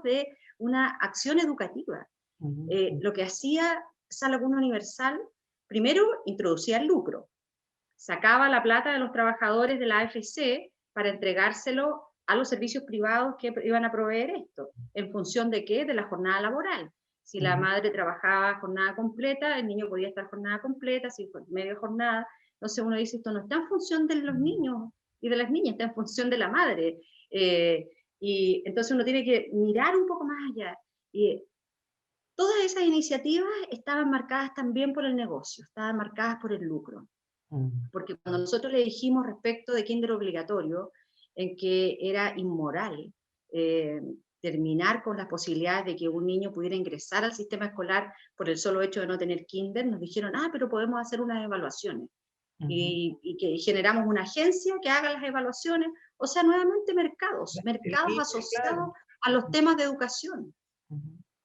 Speaker 2: de una acción educativa. Lo que hacía Sala Cuna Universal, primero introducía el lucro, sacaba la plata de los trabajadores de la AFC para entregárselo a los servicios privados que iban a proveer esto. ¿En función de qué? De la jornada laboral. Si la madre trabajaba jornada completa, el niño podía estar jornada completa, si fue media jornada. Entonces uno dice, esto no está en función de los niños y de las niñas, está en función de la madre. Y entonces uno tiene que mirar un poco más allá. Y todas esas iniciativas estaban marcadas también por el negocio, estaban marcadas por el lucro. Porque cuando nosotros le dijimos respecto de kinder obligatorio, en que era inmoral terminar con las posibilidades de que un niño pudiera ingresar al sistema escolar por el solo hecho de no tener kinder, nos dijeron, pero podemos hacer unas evaluaciones. Y que generamos una agencia que haga las evaluaciones, o sea, nuevamente mercados asociados a los temas de educación.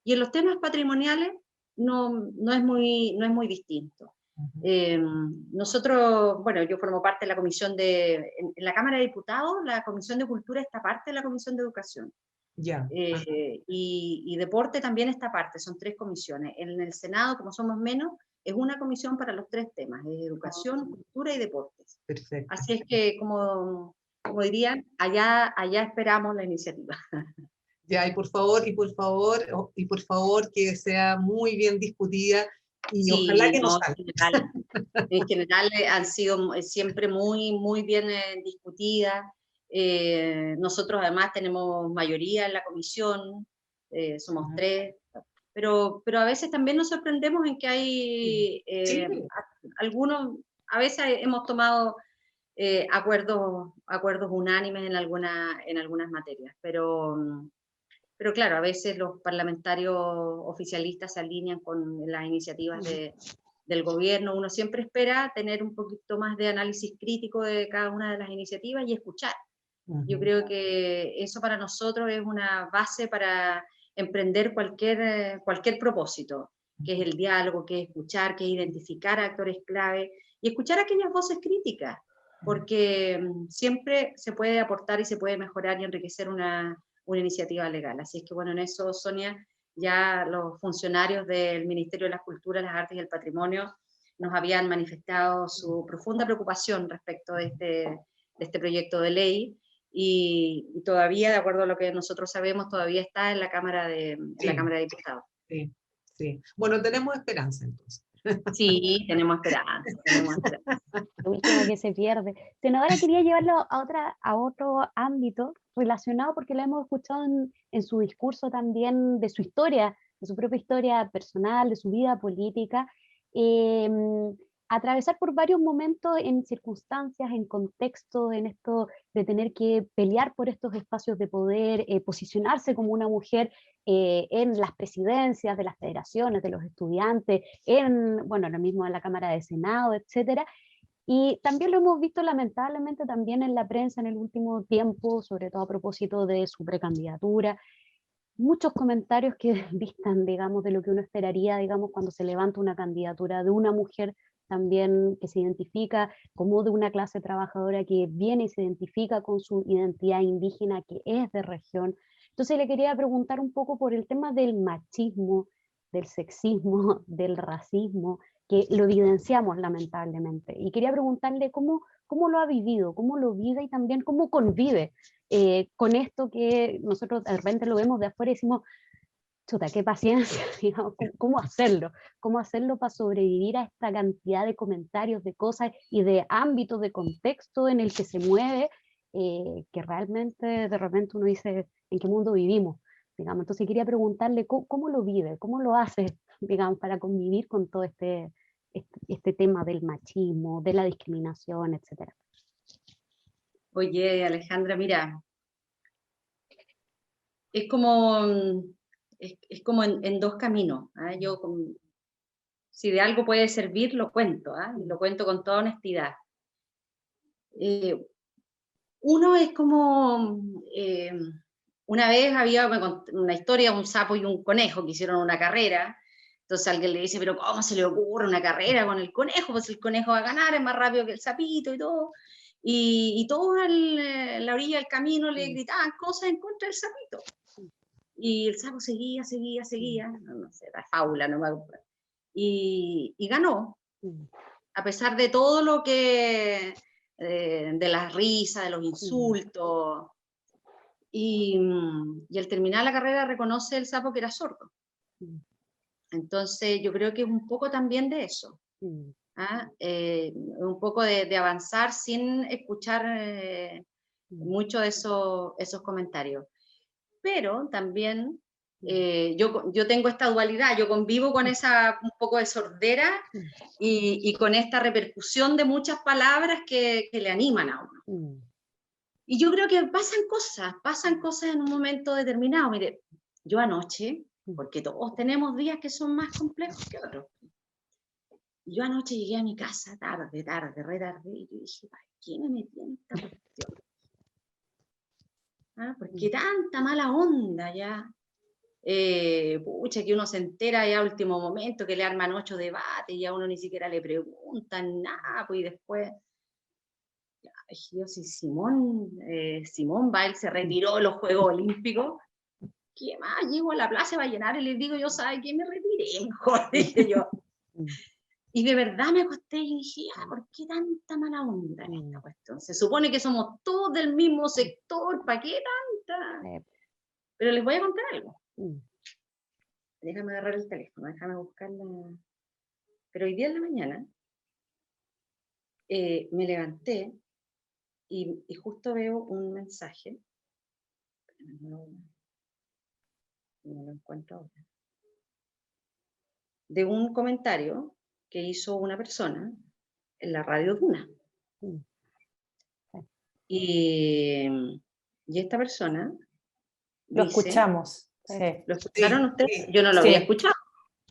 Speaker 2: Y en los temas patrimoniales no es muy distinto. Nosotros, bueno, yo formo parte de la comisión en la Cámara de Diputados, la Comisión de Cultura está parte de la Comisión de Educación.
Speaker 3: Ya.
Speaker 2: Y deporte también esta parte, son 3 comisiones. En el Senado, como somos menos, es una comisión para los 3 temas, educación, cultura y deportes.
Speaker 3: Perfecto.
Speaker 2: Así es que, como dirían, allá esperamos la iniciativa.
Speaker 3: Ya, y por favor, que sea muy bien discutida y ojalá
Speaker 2: Sí,
Speaker 3: que nos
Speaker 2: no,
Speaker 3: salga.
Speaker 2: en general han sido siempre muy bien discutidas. Nosotros además tenemos mayoría en la comisión, somos 3, pero a veces también nos sorprendemos en que hay
Speaker 3: Sí,
Speaker 2: algunos, a veces hemos tomado acuerdos unánimes en algunas materias, pero claro, a veces los parlamentarios oficialistas se alinean con las iniciativas del gobierno. Uno siempre espera tener un poquito más de análisis crítico de cada una de las iniciativas y escuchar. Yo creo que eso para nosotros es una base para emprender cualquier propósito, que es el diálogo, que es escuchar, que es identificar a actores clave y escuchar aquellas voces críticas, porque siempre se puede aportar y se puede mejorar y enriquecer una iniciativa legal. Así es que bueno, en eso, Sonia, ya los funcionarios del Ministerio de las Culturas, las Artes y el Patrimonio nos habían manifestado su profunda preocupación respecto de este proyecto de ley, y todavía, de acuerdo a lo que nosotros sabemos, todavía está en la Cámara de Diputados.
Speaker 3: sí, sí. Bueno, tenemos esperanza entonces.
Speaker 2: Sí, tenemos esperanza, tenemos esperanza.
Speaker 1: Lo último que se pierde. Senadora, quería llevarlo a otro ámbito relacionado, porque lo hemos escuchado en su discurso también, de su historia, de su propia historia personal, de su vida política, eh, atravesar por varios momentos en circunstancias, en contexto, en esto de tener que pelear por estos espacios de poder, posicionarse como una mujer en las presidencias de las federaciones, de los estudiantes, bueno, ahora mismo en la Cámara de Senado, etcétera. Y también lo hemos visto lamentablemente también en la prensa en el último tiempo, sobre todo a propósito de su precandidatura. Muchos comentarios que distan, digamos, de lo que uno esperaría, digamos, cuando se levanta una candidatura de una mujer también que se identifica como de una clase trabajadora, que viene y se identifica con su identidad indígena, que es de región. Entonces le quería preguntar un poco por el tema del machismo, del sexismo, del racismo, que lo evidenciamos lamentablemente. Y quería preguntarle cómo lo ha vivido, cómo lo vive y también cómo convive con esto que nosotros de repente lo vemos de afuera y decimos, chuta, qué paciencia, digamos, ¿cómo hacerlo? ¿Cómo hacerlo para sobrevivir a esta cantidad de comentarios, de cosas y de ámbitos, de contexto en el que se mueve, que realmente de repente uno dice, ¿en qué mundo vivimos? Digamos, entonces quería preguntarle cómo lo vive, cómo lo hace, digamos, para convivir con todo este tema del machismo, de la discriminación, etcétera.
Speaker 2: Oye, Alejandra, mira, es como, es como en 2 caminos. Yo, si de algo puede servir, lo cuento, y lo cuento con toda honestidad. Uno es como, una vez había una historia, un sapo y un conejo que hicieron una carrera. Entonces alguien le dice, pero ¿cómo se le ocurre una carrera con el conejo? Pues el conejo va a ganar, es más rápido que el sapito y todo. Y todos en la orilla del camino le gritaban cosas en contra del sapito. Y el sapo seguía, no sé, la fábula, no me acuerdo. Y ganó, a pesar de todo lo que, de las risas, de los insultos. Y al terminar la carrera reconoce el sapo que era sordo. Entonces yo creo que es un poco también de eso. Un poco de avanzar sin escuchar mucho de esos comentarios. Pero también yo tengo esta dualidad, yo convivo con esa un poco de sordera y con esta repercusión de muchas palabras que le animan a uno. Y yo creo que pasan cosas en un momento determinado. Mire, yo anoche, porque todos tenemos días que son más complejos que otros, yo anoche llegué a mi casa re tarde, y yo dije, ¿para qué me metí en esta cuestión? ¿Por qué tanta mala onda ya? Pucha, que uno se entera ya a último momento, que le arman 8 debates y a uno ni siquiera le preguntan nada, pues y después, yo si Simón Biles se retiró de los Juegos Olímpicos, qué más? Llego a la plaza de Vallenar y les digo, yo, ¿sabe qué? Me retiré, mejor, dije yo. Y de verdad me acosté y dije, ¿por qué tanta mala onda en esta cuestión? Se supone que somos todos del mismo sector, ¿para qué tanta? Pero les voy a contar algo. Déjame agarrar el teléfono, déjame buscarla. Pero hoy día en la mañana me levanté y justo veo un mensaje. No lo encuentro ahora. De un comentario que hizo una persona en la radio Duna. Y esta persona
Speaker 4: Lo
Speaker 2: dice,
Speaker 4: escuchamos. Sí.
Speaker 2: ¿lo escucharon
Speaker 3: Sí,
Speaker 2: ustedes?
Speaker 3: sí.
Speaker 2: Yo no lo había escuchado.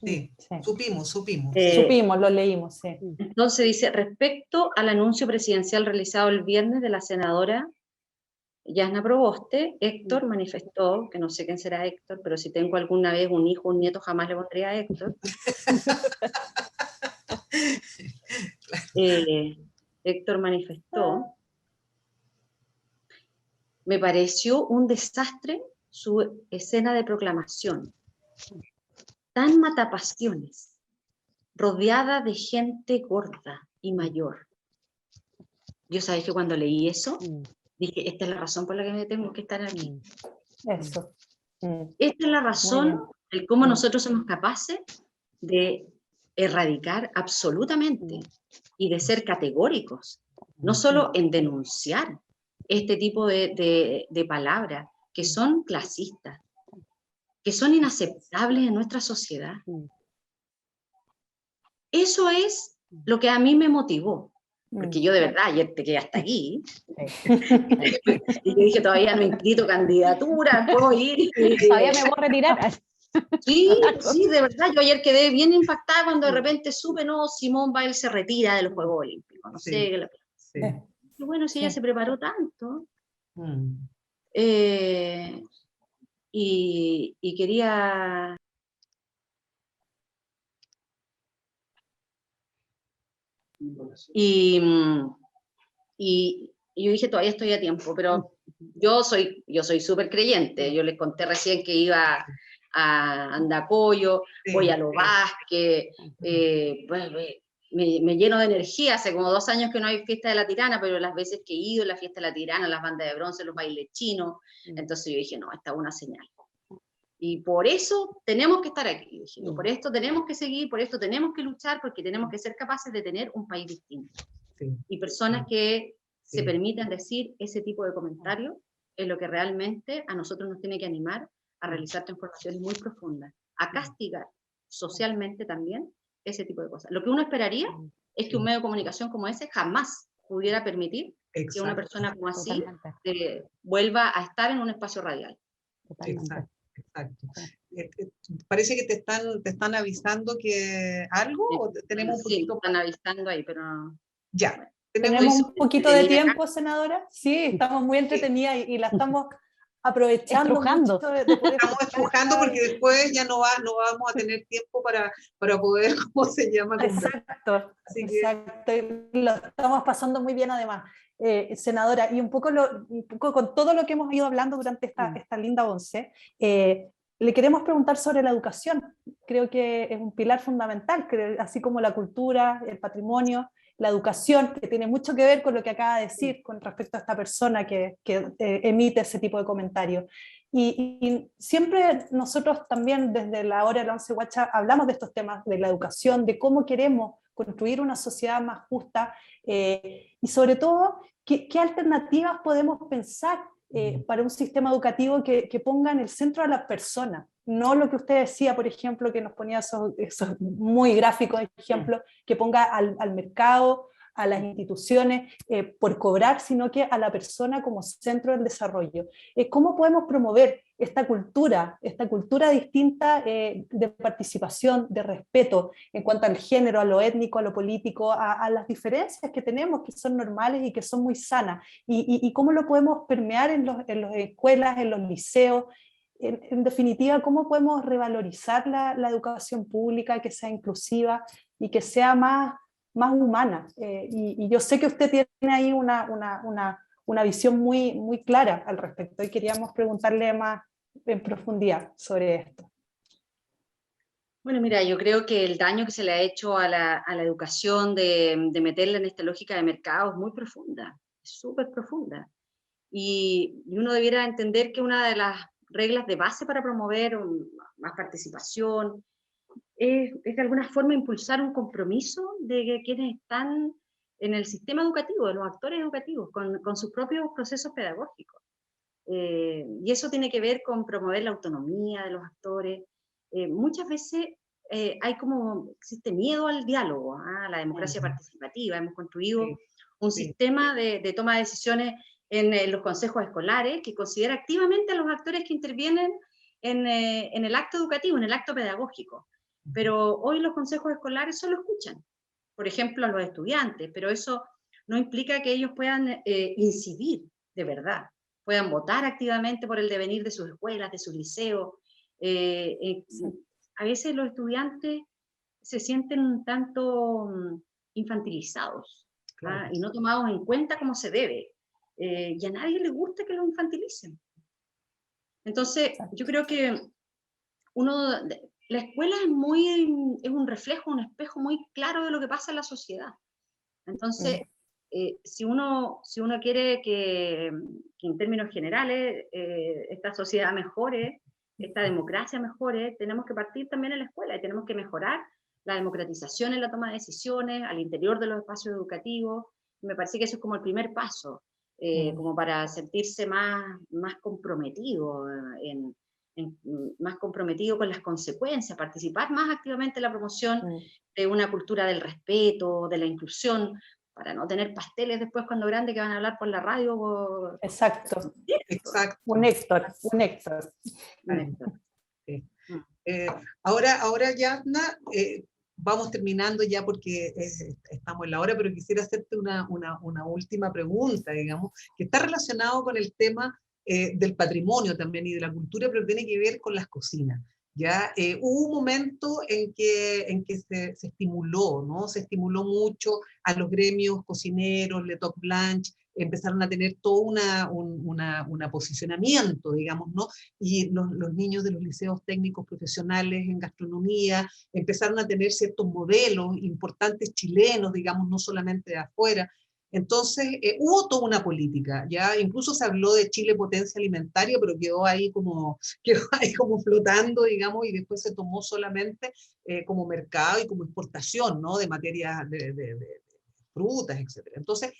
Speaker 3: Sí,
Speaker 4: Sí.
Speaker 3: supimos.
Speaker 4: Supimos, lo leímos, sí.
Speaker 2: Entonces dice, respecto al anuncio presidencial realizado el viernes de la senadora Yasna Proboste, Héctor manifestó, que no sé quién será Héctor, pero si tengo alguna vez un hijo o un nieto jamás le pondría a Héctor. Héctor manifestó, me pareció un desastre su escena de proclamación, tan matapasiones, rodeada de gente gorda y mayor. Yo sabía que cuando leí eso, dije, esta es la razón por la que me tengo que estar aquí.
Speaker 4: Eso.
Speaker 2: Esta es la razón de cómo nosotros somos capaces de erradicar absolutamente y de ser categóricos, no solo en denunciar este tipo de palabras que son clasistas, que son inaceptables en nuestra sociedad. Eso es lo que a mí me motivó, porque yo de verdad ayer te quedé hasta aquí, y yo dije, todavía no he inscrito candidatura, puedo ir.
Speaker 1: Todavía me voy a retirar.
Speaker 2: Sí, sí, de verdad, yo ayer quedé bien impactada cuando de repente supe, no, Simone Biles se retira de los Juegos Olímpicos, no sé.
Speaker 3: Sí.
Speaker 2: Y bueno, si ella se preparó tanto, y quería... Y yo dije, todavía estoy a tiempo, pero yo soy súper creyente. Yo les conté recién que iba a Andacollo, voy a Los Vázquez, pues, me lleno de energía. Hace como 2 años que no hay fiesta de la Tirana, pero las veces que he ido a la fiesta de la Tirana, las bandas de bronce, los bailes chinos, entonces yo dije, no, esta es una señal. Y por eso tenemos que estar aquí, dije, por esto tenemos que seguir, por esto tenemos que luchar, porque tenemos que ser capaces de tener un país distinto. Y personas que se permitan decir ese tipo de comentarios es lo que realmente a nosotros nos tiene que animar a realizar transformaciones muy profundas, a castigar socialmente también ese tipo de cosas. Lo que uno esperaría es que un medio de comunicación como ese jamás pudiera permitir que una persona como así vuelva a estar en un espacio radial.
Speaker 3: Exacto. Parece que te están avisando que algo, o tenemos un poquito...
Speaker 2: Sí, están avisando ahí, pero...
Speaker 3: Ya.
Speaker 4: ¿Tenemos un poquito de tiempo, senadora? Sí, estamos muy entretenidas y la estamos aprovechando mucho de poder...
Speaker 3: Estamos estrujando porque después ya no vamos a tener tiempo para poder, ¿cómo se llama?
Speaker 4: Exacto, exacto. Lo estamos pasando muy bien además. Senadora, y un poco con todo lo que hemos ido hablando durante esta linda once, le queremos preguntar sobre la educación. Creo que es un pilar fundamental, así como la cultura, el patrimonio, la educación, que tiene mucho que ver con lo que acaba de decir con respecto a esta persona que emite ese tipo de comentarios. Y siempre nosotros también desde la hora de la Once Guacha hablamos de estos temas de la educación, de cómo queremos construir una sociedad más justa, y sobre todo, ¿qué alternativas podemos pensar para un sistema educativo que ponga en el centro a la persona? No lo que usted decía, por ejemplo, que nos ponía esos muy gráficos ejemplos, que ponga al mercado, a las instituciones por cobrar, sino que a la persona como centro del desarrollo. ¿Cómo podemos promover esta cultura distinta de participación, de respeto en cuanto al género, a lo étnico, a lo político, a las diferencias que tenemos, que son normales y que son muy sanas? ¿Y cómo lo podemos permear en las escuelas, en los liceos? En definitiva, ¿cómo podemos revalorizar la educación pública, que sea inclusiva y que sea más humana? Y yo sé que usted tiene ahí una visión muy, muy clara al respecto, y queríamos preguntarle más en profundidad sobre esto.
Speaker 2: Bueno, mira, yo creo que el daño que se le ha hecho a la educación de meterla en esta lógica de mercado es muy profunda, es súper profunda. Y uno debiera entender que una de las reglas de base para promover más participación es de alguna forma impulsar un compromiso de que quienes están en el sistema educativo, de los actores educativos, con sus propios procesos pedagógicos. Y eso tiene que ver con promover la autonomía de los actores. Muchas veces existe miedo al diálogo, a la democracia participativa. Hemos construido un sistema de toma de decisiones en los consejos escolares que considera activamente a los actores que intervienen en el acto educativo, en el acto pedagógico. Pero hoy los consejos escolares solo escuchan, por ejemplo, a los estudiantes, pero eso no implica que ellos puedan incidir de verdad, puedan votar activamente por el devenir de sus escuelas, de sus liceos. A veces los estudiantes se sienten un tanto infantilizados, claro, y no tomados en cuenta como se debe. Y a nadie le gusta que los infantilicen. Entonces, yo creo que la escuela es un reflejo, un espejo muy claro de lo que pasa en la sociedad. Entonces, si uno quiere que en términos generales esta sociedad mejore, esta democracia mejore, tenemos que partir también en la escuela y tenemos que mejorar la democratización en la toma de decisiones, al interior de los espacios educativos. Me parece que eso es como el primer paso, como para sentirse más comprometido, más comprometido con las consecuencias, participar más activamente en la promoción de una cultura del respeto, de la inclusión, para no tener pasteles después cuando grande que van a hablar por la radio.
Speaker 4: Exacto.
Speaker 3: Exacto.
Speaker 4: Un Héctor.
Speaker 3: Ahora Yasna, vamos terminando ya porque estamos en la hora, pero quisiera hacerte una última pregunta, digamos, que está relacionado con el tema del patrimonio también y de la cultura, pero tiene que ver con las cocinas. ¿Ya? Hubo un momento en que se estimuló, ¿no? Se estimuló mucho a los gremios cocineros, Le Toc Blanche, empezaron a tener todo un posicionamiento, digamos, ¿no? Y los niños de los liceos técnicos profesionales en gastronomía empezaron a tener ciertos modelos importantes chilenos, digamos, no solamente de afuera. Entonces, hubo toda una política, ya incluso se habló de Chile potencia alimentaria, pero quedó ahí como flotando, digamos, y después se tomó solamente como mercado y como exportación, ¿no? De materias, de frutas, etc. Entonces,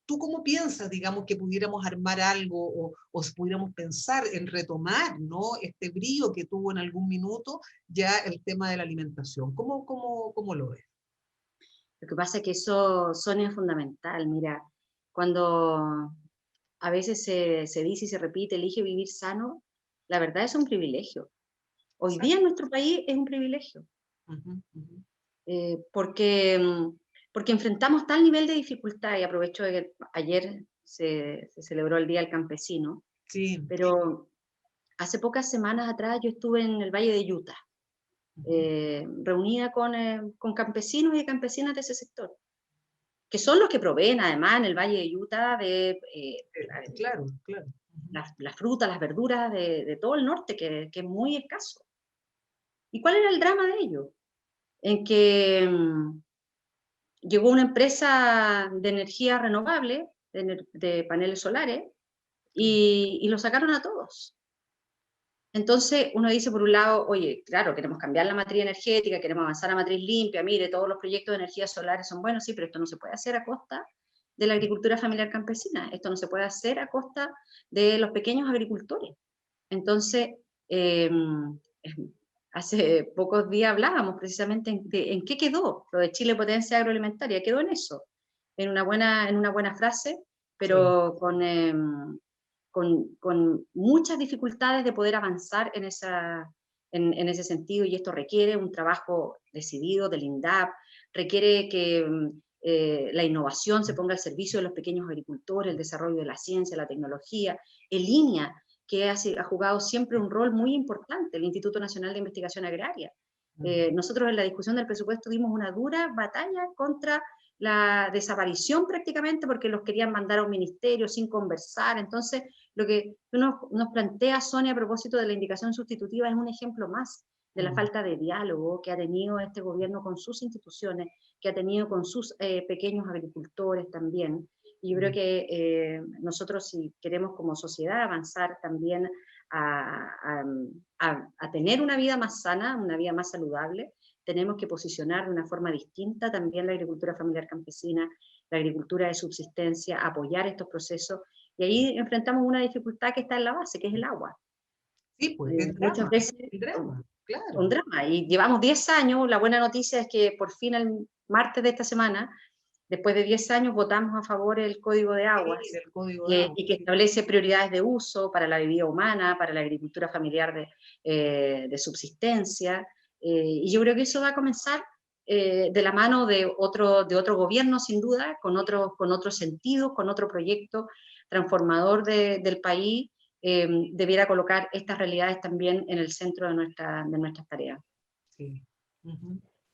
Speaker 3: ¿tú cómo piensas, digamos, que pudiéramos armar algo o pudiéramos pensar en retomar, ¿no? Este brío que tuvo en algún minuto ya el tema de la alimentación? ¿Cómo lo ves?
Speaker 2: Lo que pasa es que eso, Sonia, es fundamental. Mira, cuando a veces se dice y se repite, elige vivir sano, la verdad es un privilegio. Hoy día en nuestro país es un privilegio. Porque enfrentamos tal nivel de dificultad, y aprovecho de que ayer se celebró el Día del Campesino,
Speaker 3: sí,
Speaker 2: pero hace pocas semanas atrás yo estuve en el Valle de Utah, reunida con campesinos y campesinas de ese sector, que son los que proveen además en el Valle de Utah
Speaker 3: claro.
Speaker 2: Las frutas, las verduras de todo el norte, que es muy escaso. ¿Y cuál era el drama de ello? En que llegó una empresa de energía renovable, de paneles solares, y lo sacaron a todos. Entonces uno dice por un lado, oye, claro, queremos cambiar la matriz energética, queremos avanzar a matriz limpia, mire, todos los proyectos de energía solares son buenos, sí, pero esto no se puede hacer a costa de la agricultura familiar campesina, esto no se puede hacer a costa de los pequeños agricultores. Entonces, hace pocos días hablábamos precisamente en qué quedó lo de Chile potencia agroalimentaria, quedó en eso, en una buena frase, pero sí, con muchas dificultades de poder avanzar en ese sentido, y esto requiere un trabajo decidido del INDAP, requiere que la innovación se ponga al servicio de los pequeños agricultores, el desarrollo de la ciencia, la tecnología, el INEA, que ha jugado siempre un rol muy importante, el Instituto Nacional de Investigación Agraria. Nosotros en la discusión del presupuesto dimos una dura batalla contra la desaparición prácticamente porque los querían mandar a un ministerio sin conversar. Entonces, lo que nos plantea Sonia a propósito de la indicación sustitutiva es un ejemplo más de la falta de diálogo que ha tenido este gobierno con sus instituciones, que ha tenido con sus pequeños agricultores también. Y yo creo que nosotros, si queremos como sociedad avanzar también a tener una vida más sana, una vida más saludable, tenemos que posicionar de una forma distinta también la agricultura familiar campesina, la agricultura de subsistencia, apoyar estos procesos, y ahí enfrentamos una dificultad que está en la base, que es el agua.
Speaker 3: Sí, pues
Speaker 2: Muchas veces
Speaker 3: el drama, claro.
Speaker 2: un drama, y llevamos 10 años, la buena noticia es que por fin el martes de esta semana, después de 10 años, votamos a favor del Código de Aguas,
Speaker 3: Sí, el Código de Agua.
Speaker 2: y que establece prioridades de uso para la bebida humana, para la agricultura familiar de subsistencia, y yo creo que eso va a comenzar de la mano de otro gobierno, sin duda, con otro sentido, con otro proyecto transformador del país, debiera colocar estas realidades también en el centro de nuestras tareas.
Speaker 3: Sí.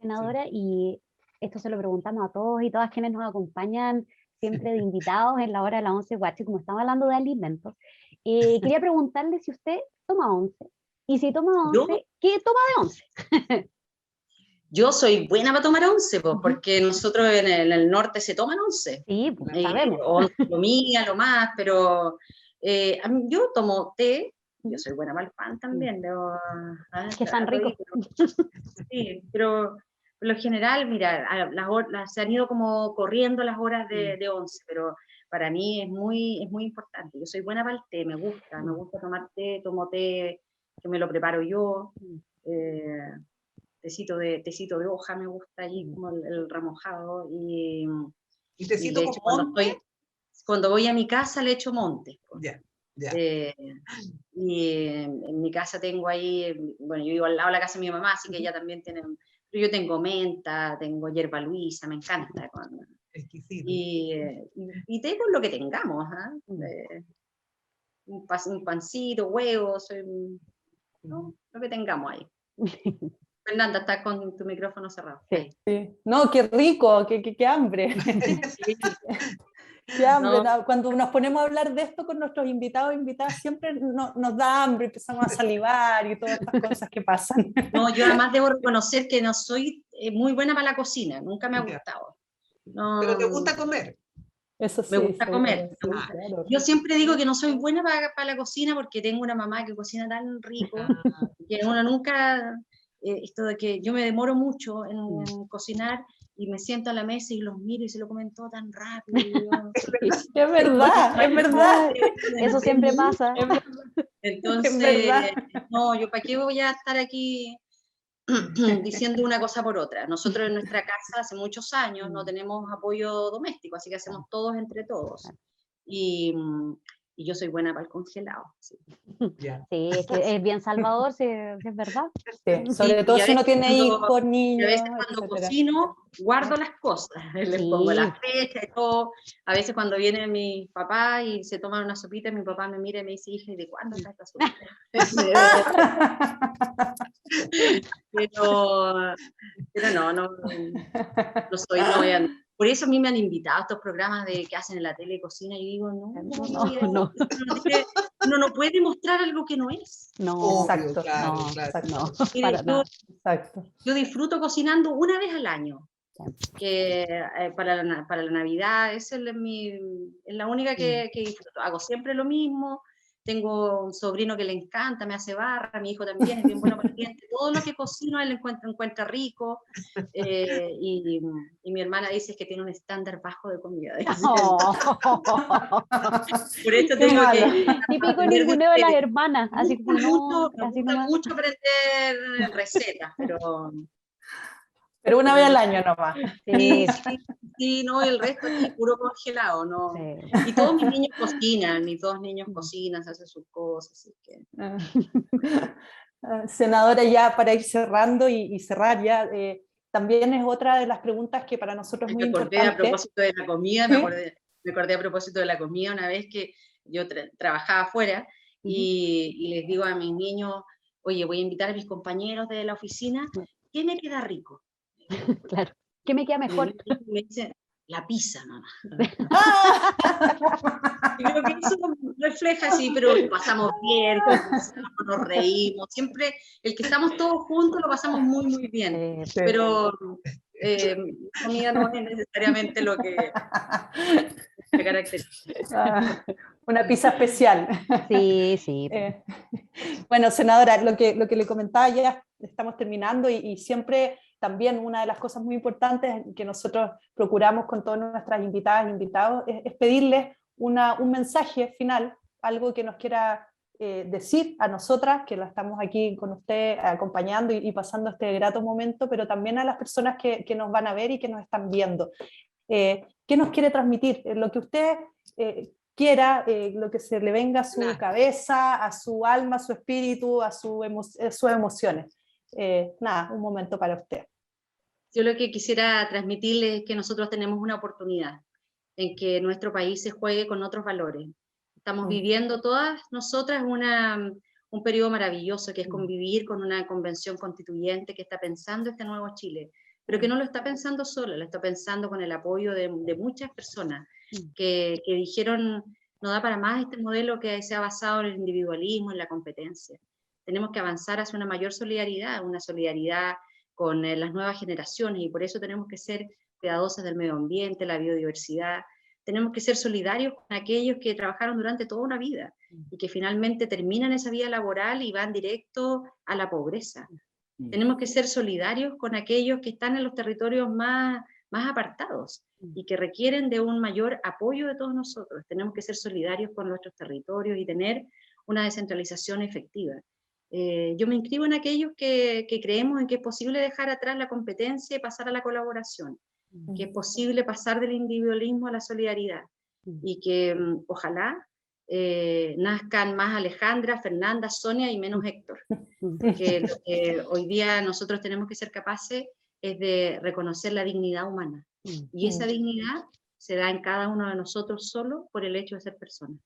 Speaker 1: Senadora, y esto se lo preguntamos a todos y todas quienes nos acompañan siempre de invitados en la hora de la 11 guache, como estamos hablando de alimentos. Quería preguntarle si usted toma once, y si toma once, ¿qué toma de once?
Speaker 2: Yo soy buena para tomar once, porque nosotros en el norte se toman once.
Speaker 1: Sí, pues sabemos.
Speaker 2: Comía, lo más, pero yo tomo té. Yo soy buena para el pan también.
Speaker 1: Que están ricos.
Speaker 2: Sí, pero por lo general, mira, se han ido como corriendo las horas de once, pero para mí es muy importante. Yo soy buena para el té, me gusta tomar té, tomo té que me lo preparo yo. Tecito de hoja me gusta allí, como el remojado. ¿Y
Speaker 3: tecito
Speaker 2: y
Speaker 3: con monte?
Speaker 2: Cuando voy a mi casa le echo monte.
Speaker 3: Ya.
Speaker 2: Y en mi casa tengo ahí, bueno, yo vivo al lado de la casa de mi mamá, así que ella también tiene, pero yo tengo menta, tengo hierba luisa, me encanta.
Speaker 3: Exquisito.
Speaker 2: Y té con lo que tengamos, un pancito, huevos, lo que tengamos ahí. Fernanda, estás con tu micrófono cerrado.
Speaker 4: Sí. No, qué rico, qué hambre. Qué hambre. No. Cuando nos ponemos a hablar de esto con nuestros invitados e invitadas, siempre nos da hambre, empezamos a salivar y todas estas cosas que pasan.
Speaker 2: No, yo además debo reconocer que no soy muy buena para la cocina, nunca me ha gustado. No,
Speaker 3: pero te gusta comer.
Speaker 4: Eso sí,
Speaker 2: me gusta comer.
Speaker 4: Sí, claro.
Speaker 2: Yo siempre digo que no soy buena para la cocina porque tengo una mamá que cocina tan rico que uno nunca... esto de que yo me demoro mucho en cocinar y me siento a la mesa y los miro y se lo comen todo tan rápido.
Speaker 4: Es verdad.
Speaker 1: Eso siempre pasa.
Speaker 2: Entonces, no, yo para qué voy a estar aquí diciendo una cosa por otra. Nosotros en nuestra casa hace muchos años no tenemos apoyo doméstico, así que hacemos todos entre todos. Y yo soy buena para el congelado. Sí,
Speaker 1: sí, es que es bien salvador, sí, es verdad.
Speaker 4: Sí, sobre todo si uno tiene hijos, niños.
Speaker 2: A veces cuando cocino, guardo las cosas, les pongo la fecha y todo. A veces cuando viene mi papá y se toman una sopita, mi papá me mira y me dice, hija, ¿y de cuándo está esta sopita? pero no soy, no voy a... Por eso a mí me han invitado a estos programas que hacen en la tele de cocina y digo, no. Uno no puede mostrar algo que no es.
Speaker 1: No,
Speaker 4: exacto.
Speaker 1: Exacto.
Speaker 2: Yo disfruto cocinando una vez al año. Que para la Navidad, esa es la única que disfruto. Hago siempre lo mismo. Tengo un sobrino que le encanta, me hace barra, mi hijo también es bien bueno para el cliente. Todo lo que cocino él encuentra rico. Y mi hermana dice que tiene un estándar bajo de comida. Por eso tengo que...
Speaker 1: Típico ninguneo de las hermanas. Así que
Speaker 2: me gusta mucho aprender recetas,
Speaker 4: pero una vez al año nomás.
Speaker 2: Sí, no, el resto es puro congelado, ¿no? Sí. Y todos mis niños cocinan, hacen sus cosas, así que...
Speaker 4: Senadora, ya para ir cerrando y cerrar ya, también es otra de las preguntas que para nosotros es muy importante.
Speaker 2: A propósito de la comida, me acordé a propósito de la comida una vez que yo trabajaba afuera y les digo a mis niños, oye, voy a invitar a mis compañeros de la oficina, ¿qué me queda rico?
Speaker 1: Claro, ¿qué me queda mejor?
Speaker 2: Me dicen, la pizza, mamá.
Speaker 4: ¡Ah!
Speaker 2: Yo creo que eso refleja así, pero lo pasamos bien, nos reímos, siempre el que estamos todos juntos lo pasamos muy, muy bien,
Speaker 4: Sí.
Speaker 2: pero comida no es necesariamente lo que caracteriza.
Speaker 4: Una pizza especial.
Speaker 1: Sí, sí.
Speaker 4: Bueno, senadora, lo que le comentaba, ya estamos terminando y siempre también una de las cosas muy importantes que nosotros procuramos con todas nuestras invitadas e invitados es pedirles un mensaje final, algo que nos quiera decir a nosotras, que la estamos aquí con usted acompañando y pasando este grato momento, pero también a las personas que nos van a ver y que nos están viendo. ¿Qué nos quiere transmitir? Lo que usted quiera, lo que se le venga a su cabeza, a su alma, a su espíritu, a sus emociones. Nada, un momento para usted.
Speaker 2: Yo lo que quisiera transmitirles es que nosotros tenemos una oportunidad en que nuestro país se juegue con otros valores. Estamos viviendo todas nosotras un periodo maravilloso que es convivir con una convención constituyente que está pensando este nuevo Chile, pero que no lo está pensando sola, lo está pensando con el apoyo de muchas personas que dijeron no da para más este modelo que se ha basado en el individualismo, en la competencia. Tenemos que avanzar hacia una mayor solidaridad, una solidaridad con las nuevas generaciones, y por eso tenemos que ser cuidadosas del medio ambiente, la biodiversidad. Tenemos que ser solidarios con aquellos que trabajaron durante toda una vida y que finalmente terminan esa vida laboral y van directo a la pobreza. Tenemos que ser solidarios con aquellos que están en los territorios más apartados y que requieren de un mayor apoyo de todos nosotros. Tenemos que ser solidarios con nuestros territorios y tener una descentralización efectiva. Yo me inscribo en aquellos que creemos en que es posible dejar atrás la competencia y pasar a la colaboración, que es posible pasar del individualismo a la solidaridad, y que ojalá nazcan más Alejandra, Fernanda, Sonia y menos Héctor. Que lo que hoy día nosotros tenemos que ser capaces es de reconocer la dignidad humana, y esa dignidad se da en cada uno de nosotros solo por el hecho de ser personas.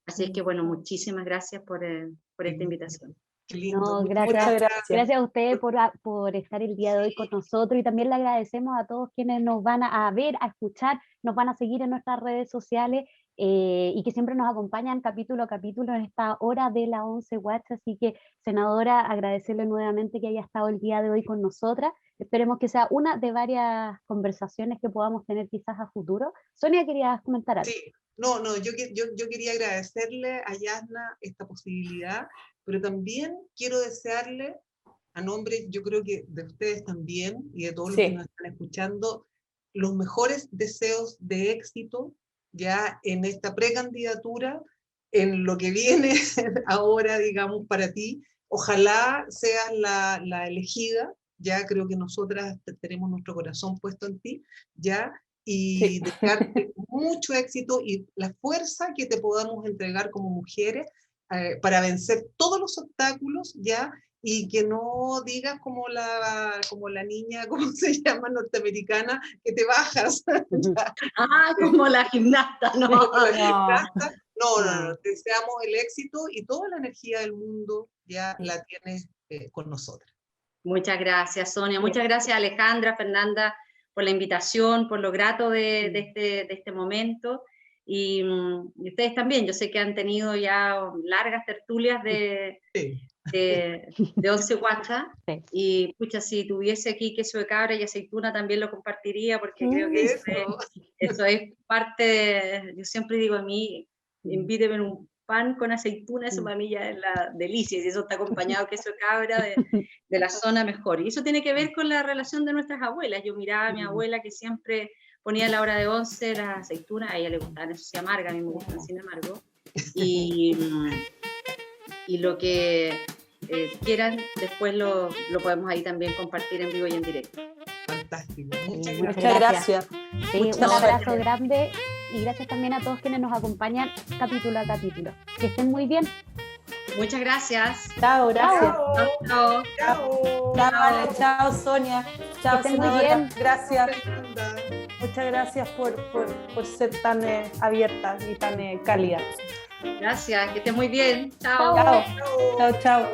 Speaker 2: Así es que bueno, muchísimas gracias por esta invitación.
Speaker 3: Qué lindo.
Speaker 1: No,
Speaker 4: Muchas
Speaker 1: gracias a ustedes por estar el día de hoy con nosotros, y también le agradecemos a todos quienes nos van a ver, a escuchar, nos van a seguir en nuestras redes sociales y que siempre nos acompañan capítulo a capítulo en esta hora de la 11 Watch. Así que, senadora, agradecerle nuevamente que haya estado el día de hoy con nosotras. Esperemos que sea una de varias conversaciones que podamos tener quizás a futuro. Sonia, ¿querías comentar algo?
Speaker 3: Sí, yo quería agradecerle a Yasna esta posibilidad, pero también quiero desearle, a nombre, yo creo que de ustedes también, y de todos los que nos están escuchando, los mejores deseos de éxito ya en esta precandidatura, en lo que viene ahora, digamos, para ti. Ojalá seas la elegida, ya creo que nosotras tenemos nuestro corazón puesto en ti, ya, y desearte mucho éxito y la fuerza que te podamos entregar como mujeres para vencer todos los obstáculos, ya, y que no digas como la niña, ¿cómo se llama?, norteamericana, que te bajas.
Speaker 2: Como la gimnasta, ¿no?
Speaker 3: No, deseamos el éxito y toda la energía del mundo ya la tienes con nosotras.
Speaker 2: Muchas gracias, Sonia. Muchas gracias, Alejandra, Fernanda, por la invitación, por lo grato de este momento. Y ustedes también, yo sé que han tenido ya largas tertulias de 11 Guachas, y pucha, si tuviese aquí queso de cabra y aceituna también lo compartiría, porque creo que eso es parte yo siempre digo a mí, invíteme en un pan con aceituna, eso para mí ya es la delicia, y si eso está acompañado de queso de cabra de la zona, mejor. Y eso tiene que ver con la relación de nuestras abuelas. Yo miraba a mi abuela que siempre ponía a la hora de 11 las aceitunas, a ella le gustaban eso sí amarga, a mí me gustan sin amargo, y lo que quieran, después lo podemos ahí también compartir en vivo y en directo.
Speaker 3: Fantástico.
Speaker 4: Muchas gracias.
Speaker 1: Sí, un abrazo grande, y gracias también a todos quienes nos acompañan capítulo a capítulo. Que estén muy bien.
Speaker 2: Muchas gracias.
Speaker 4: Chao, gracias.
Speaker 2: Chao.
Speaker 4: Sonia. Chao,
Speaker 1: que estén muy
Speaker 4: senadora.
Speaker 1: bien.
Speaker 4: Gracias. Muchas gracias por ser tan abierta y tan cálida.
Speaker 2: Gracias, que esté muy bien. Chao.
Speaker 4: Chao.